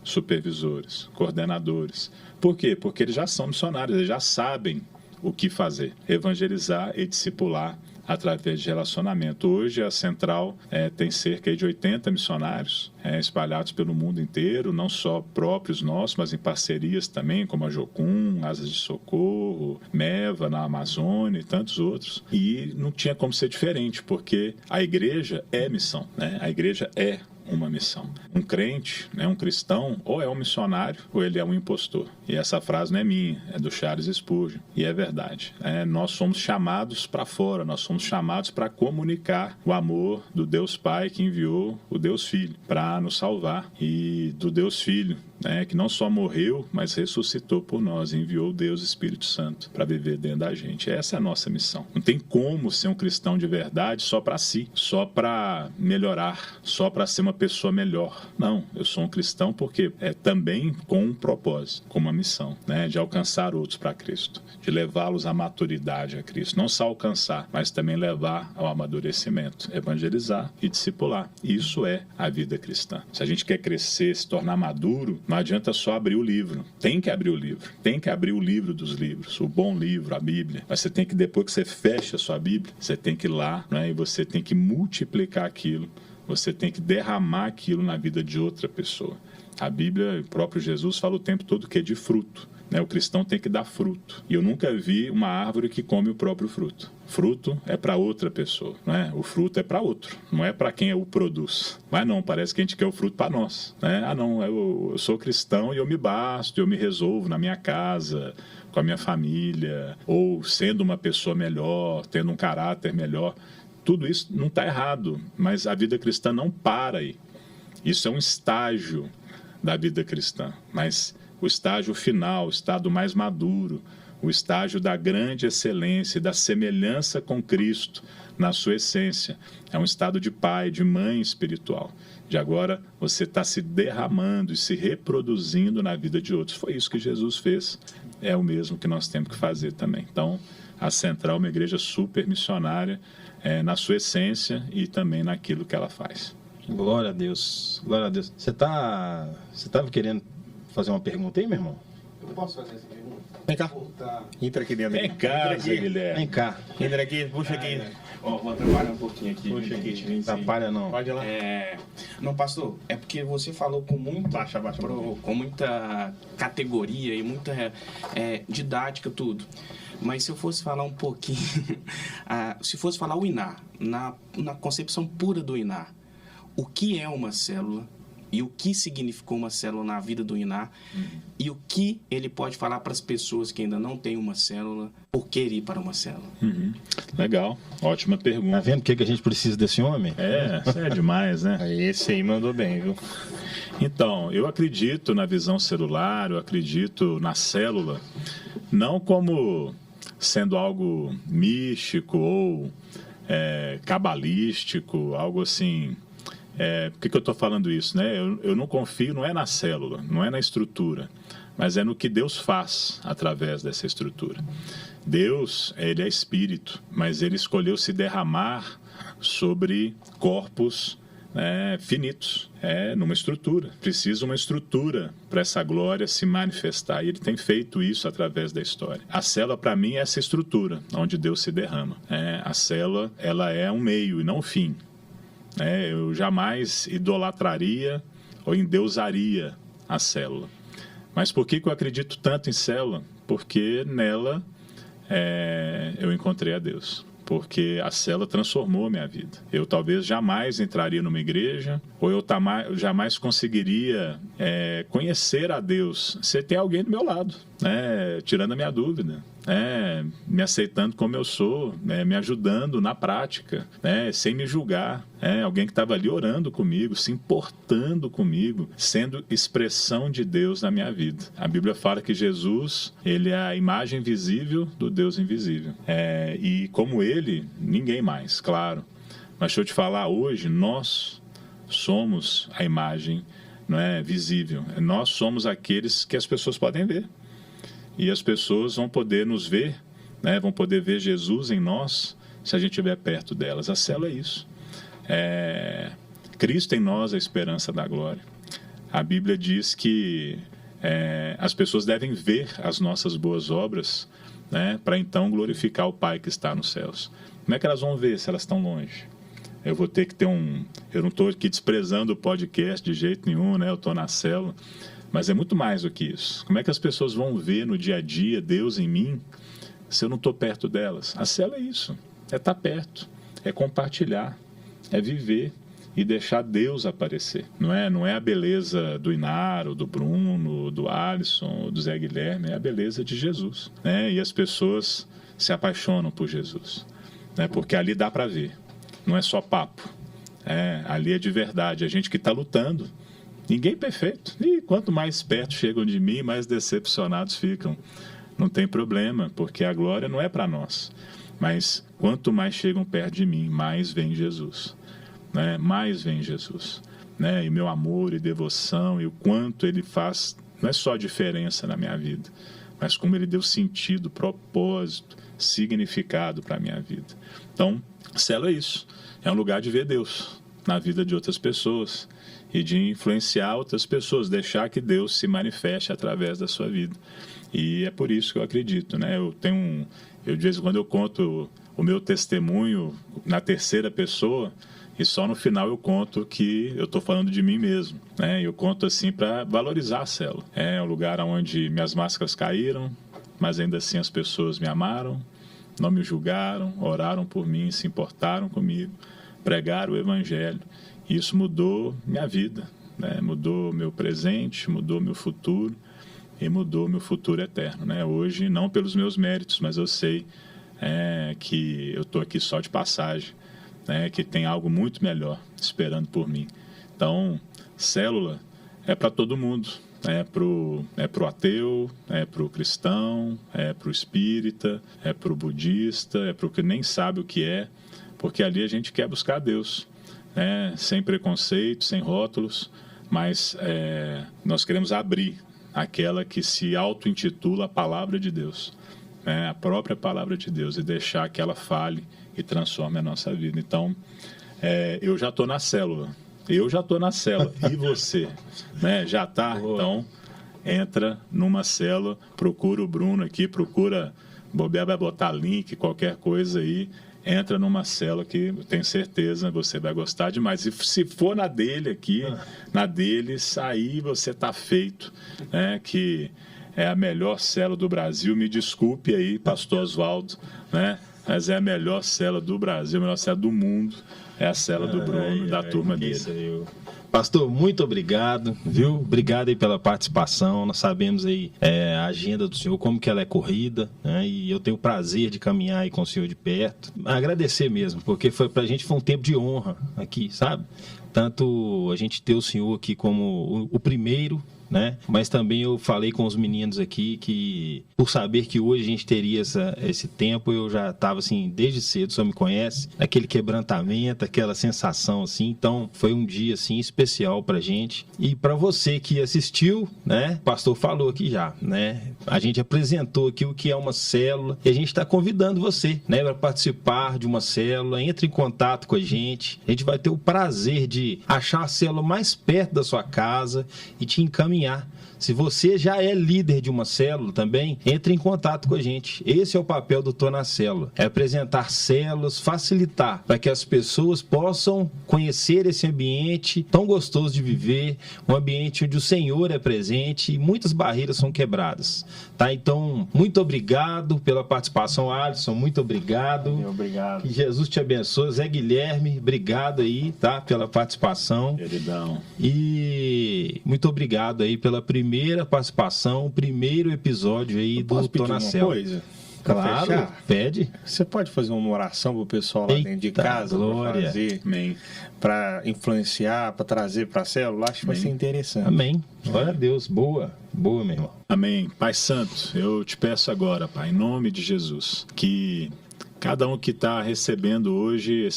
supervisores, coordenadores. Por quê? Porque eles já são missionários, eles já sabem o que fazer, evangelizar e discipular através de relacionamento. Hoje a central tem cerca de 80 missionários espalhados pelo mundo inteiro, não só próprios nossos, mas em parcerias também, como a Jocum, Asas de Socorro, Meva na Amazônia e tantos outros. E não tinha como ser diferente, porque a igreja é missão, né? A igreja é uma missão. Um crente, né, um cristão, ou é um missionário ou ele é um impostor. E essa frase não é minha, é do Charles Spurgeon. E é verdade. Nós somos chamados para fora, nós somos chamados para comunicar o amor do Deus Pai que enviou o Deus Filho para nos salvar. E do Deus Filho, né, que não só morreu, mas ressuscitou por nós, enviou o Deus Espírito Santo para viver dentro da gente. Essa é a nossa missão. Não tem como ser um cristão de verdade só para si, só para melhorar, só para ser uma pessoa melhor. Não, eu sou um cristão porque também com um propósito, com uma missão, né, de alcançar outros para Cristo, de levá-los à maturidade a Cristo. Não só alcançar, mas também levar ao amadurecimento, evangelizar e discipular. Isso é a vida cristã. Se a gente quer crescer, se tornar maduro, não adianta só abrir o livro. Tem que abrir o livro. Tem que abrir o livro dos livros, o bom livro, a Bíblia. Mas você tem que, depois que você fecha a sua Bíblia, você tem que ir lá, né, e você tem que multiplicar aquilo. Você tem que derramar aquilo na vida de outra pessoa. A Bíblia, o próprio Jesus fala o tempo todo que é de fruto, né? O cristão tem que dar fruto. E eu nunca vi uma árvore que come o próprio fruto. Fruto é para outra pessoa, né? O fruto é para outro, não é para quem o produz. Mas não, parece que a gente quer o fruto para nós, né? Não, eu sou cristão e eu me basto, eu me resolvo na minha casa, com a minha família, ou sendo uma pessoa melhor, tendo um caráter melhor. Tudo isso não está errado, mas a vida cristã não para aí. Isso é um estágio da vida cristã, mas o estágio final, o estado mais maduro, o estágio da grande excelência e da semelhança com Cristo na sua essência, é um estado de pai, de mãe espiritual. De agora você está se derramando e se reproduzindo na vida de outros. Foi isso que Jesus fez, é o mesmo que nós temos que fazer também. Então, a Central é uma igreja super missionária, na sua essência e também naquilo que ela faz. Glória a Deus, glória a Deus. Você estava querendo fazer uma pergunta aí, meu irmão? Eu posso fazer essa pergunta? Vem cá. Entra aqui dentro. Vem cá, Zé Guilherme. Vem cá. Entra aqui, puxa aqui. Vou atrapalhar um pouquinho aqui. Puxa aqui. Não atrapalha não. Pode ir lá. Não, pastor, é porque você falou com muita, Baixa um pouquinho. com muita categoria e muita didática, tudo. Mas se eu fosse falar um pouquinho, se fosse falar o INAR, na concepção pura do INAR, o que é uma célula e o que significou uma célula na vida do INAR e o que ele pode falar para as pessoas que ainda não têm uma célula, por que ir para uma célula? Legal, ótima Tá pergunta. vendo o que a gente precisa desse homem? Isso é demais, né? Esse aí mandou bem, viu? Então, eu acredito na visão celular, eu acredito na célula, não como sendo algo místico ou cabalístico, algo assim. Por que eu estou falando isso, né? Eu não confio, não é na célula, não é na estrutura, mas é no que Deus faz através dessa estrutura. Deus, ele é espírito, mas ele escolheu se derramar sobre corpos finitos, numa estrutura. Precisa uma estrutura para essa glória se manifestar. E ele tem feito isso através da história. A célula, para mim, é essa estrutura onde Deus se derrama. A célula, ela é um meio e não um fim. Eu jamais idolatraria ou endeusaria a célula. Mas por que eu acredito tanto em célula? Porque nela eu encontrei a Deus. Porque a célula transformou a minha vida. Eu talvez jamais entraria numa igreja, ou eu jamais conseguiria conhecer a Deus. Você tem alguém do meu lado, tirando a minha dúvida, me aceitando como eu sou, me ajudando na prática, sem me julgar. Alguém que estava ali orando comigo, se importando comigo, sendo expressão de Deus na minha vida. A Bíblia fala que Jesus, ele é a imagem visível do Deus invisível. E como ele, ninguém mais, claro. Mas deixa eu te falar, hoje nós somos a imagem, visível. Nós somos aqueles que as pessoas podem ver. E as pessoas vão poder nos ver, vão poder ver Jesus em nós, se a gente estiver perto delas. A célula é isso. Cristo em nós, a esperança da glória. A Bíblia diz que as pessoas devem ver as nossas boas obras, para então glorificar o Pai que está nos céus. Como é que elas vão ver se elas estão longe? Eu vou ter que ter eu não estou aqui desprezando o podcast de jeito nenhum, eu estou na célula. Mas é muito mais do que isso. Como é que as pessoas vão ver no dia a dia Deus em mim se eu não estou perto delas? A célula é isso. É estar perto. É compartilhar. É viver e deixar Deus aparecer. Não é a beleza do Inaro, do Bruno, do Alisson, do Zé Guilherme. É a beleza de Jesus. E as pessoas se apaixonam por Jesus. Porque ali dá para ver. Não é só papo. Ali é de verdade. A gente que está lutando. Ninguém é perfeito. E quanto mais perto chegam de mim, mais decepcionados ficam. Não tem problema, porque a glória não é para nós. Mas quanto mais chegam perto de mim, mais vem Jesus. Mais vem Jesus. E meu amor e devoção, e o quanto ele faz, não é só diferença na minha vida, mas como ele deu sentido, propósito, significado para a minha vida. Então, célula é isso. É um lugar de ver Deus na vida de outras pessoas. E de influenciar outras pessoas, deixar que Deus se manifeste através da sua vida. E é por isso que eu acredito, eu de vez em quando eu conto o meu testemunho na terceira pessoa e só no final eu conto que eu estou falando de mim mesmo, Eu conto assim para valorizar a célula. É um lugar onde minhas máscaras caíram, mas ainda assim as pessoas me amaram, não me julgaram, oraram por mim, se importaram comigo, pregaram o evangelho. Isso mudou minha vida, mudou meu presente, mudou meu futuro e mudou meu futuro eterno. Hoje, não pelos meus méritos, mas eu sei que eu estou aqui só de passagem, que tem algo muito melhor esperando por mim. Então, célula é para todo mundo. É pro ateu, é pro cristão, é pro espírita, é pro budista, é pro que nem sabe o que é, porque ali a gente quer buscar Deus. Sem preconceito, sem rótulos, mas nós queremos abrir aquela que se auto-intitula a Palavra de Deus, a própria Palavra de Deus, e deixar que ela fale e transforme a nossa vida. Então, eu já estou na célula, e você? Já está? Então, entra numa célula, procura o Bruno aqui, procura, bobear, vai botar link, qualquer coisa aí, entra numa célula que eu tenho certeza você vai gostar demais. E se for na dele aqui, na deles, aí você está feito, que é a melhor célula do Brasil. Me desculpe aí, pastor Oswaldo, mas é a melhor célula do Brasil, a melhor célula do mundo. É a célula do Bruno, da turma dele. Pastor, muito obrigado, viu? Obrigado aí pela participação. Nós sabemos aí a agenda do senhor, como que ela é corrida, e eu tenho o prazer de caminhar aí com o senhor de perto. Agradecer mesmo, porque pra gente foi um tempo de honra aqui, sabe? Tanto a gente ter o senhor aqui como o primeiro né? Mas também eu falei com os meninos aqui que, por saber que hoje a gente teria esse tempo, eu já estava assim, desde cedo, o senhor me conhece, aquele quebrantamento, aquela sensação assim. Então, foi um dia assim especial pra gente. E para você que assistiu, né? O pastor falou aqui já, né? A gente apresentou aqui o que é uma célula e a gente está convidando você, né, para participar de uma célula. Entre em contato com a gente vai ter o prazer de achar a célula mais perto da sua casa e te encaminhar. Se você já é líder de uma célula também, entre em contato com a gente. Esse é o papel do Tô na Célula. É apresentar células, facilitar para que as pessoas possam conhecer esse ambiente tão gostoso de viver, um ambiente onde o Senhor é presente e muitas barreiras são quebradas. Tá? Então, muito obrigado pela participação, Alisson. Muito obrigado. Obrigado. Que Jesus te abençoe. Zé Guilherme, obrigado aí, tá? Pela participação. Queridão. E muito obrigado aí pela primeira participação, o primeiro episódio aí do Tô na Célula. Coisa? Claro, fechar? pede. Você pode fazer uma oração pro pessoal lá dentro de casa, glória. Para influenciar, para trazer para a célula? Acho que vai ser interessante. Amém. Glória a Deus. Boa, meu irmão. Amém. Pai Santo, eu te peço agora, Pai, em nome de Jesus, que cada um que está recebendo hoje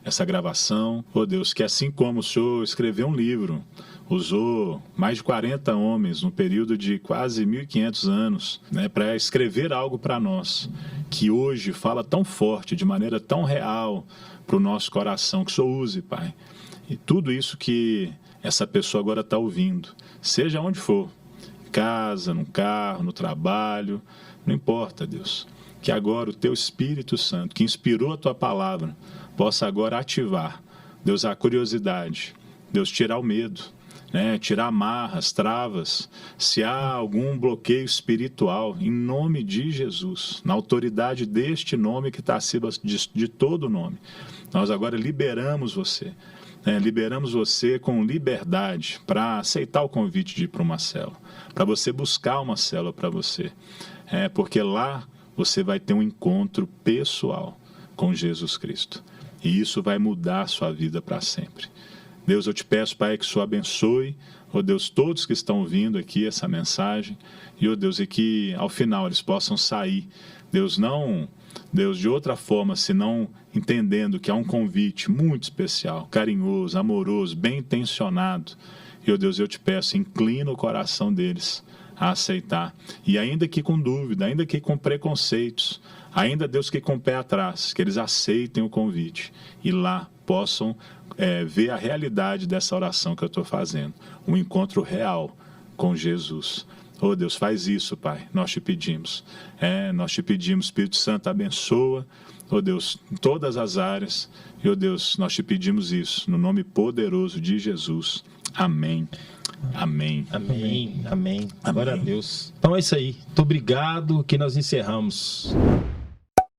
essa gravação, Deus, que assim como o Senhor escreveu um livro, usou mais de 40 homens no período de quase 1.500 anos, né, para escrever algo para nós, que hoje fala tão forte, de maneira tão real para o nosso coração, que o Senhor use, Pai. E tudo isso que essa pessoa agora está ouvindo, seja onde for, em casa, no carro, no trabalho, não importa, Deus, que agora o Teu Espírito Santo, que inspirou a Tua palavra, possa agora ativar, Deus, a curiosidade, Deus, tirar o medo, né, tirar amarras, travas, se há algum bloqueio espiritual, em nome de Jesus, na autoridade deste nome que está acima de todo nome, nós agora liberamos você, né, liberamos você com liberdade para aceitar o convite de ir para uma célula, para você buscar uma célula para você, porque lá você vai ter um encontro pessoal com Jesus Cristo, e isso vai mudar a sua vida para sempre. Deus, eu te peço, Pai, que o Senhor abençoe, Deus, todos que estão ouvindo aqui essa mensagem, e, Deus, e que ao final eles possam sair, Deus, não, Deus, de outra forma, senão entendendo que há um convite muito especial, carinhoso, amoroso, bem intencionado, e, Deus, eu te peço, inclina o coração deles a aceitar, e ainda que com dúvida, ainda que com preconceitos, ainda, Deus, que com o pé atrás, que eles aceitem o convite, e lá possam ver a realidade dessa oração que eu estou fazendo, um encontro real com Jesus. Deus, faz isso, Pai, nós te pedimos, Espírito Santo, abençoa, Deus, em todas as áreas, e, Deus, nós te pedimos isso, no nome poderoso de Jesus, amém. Amém. Amém. Amém. Glória a Deus. Então é isso aí. Muito obrigado, que nós encerramos.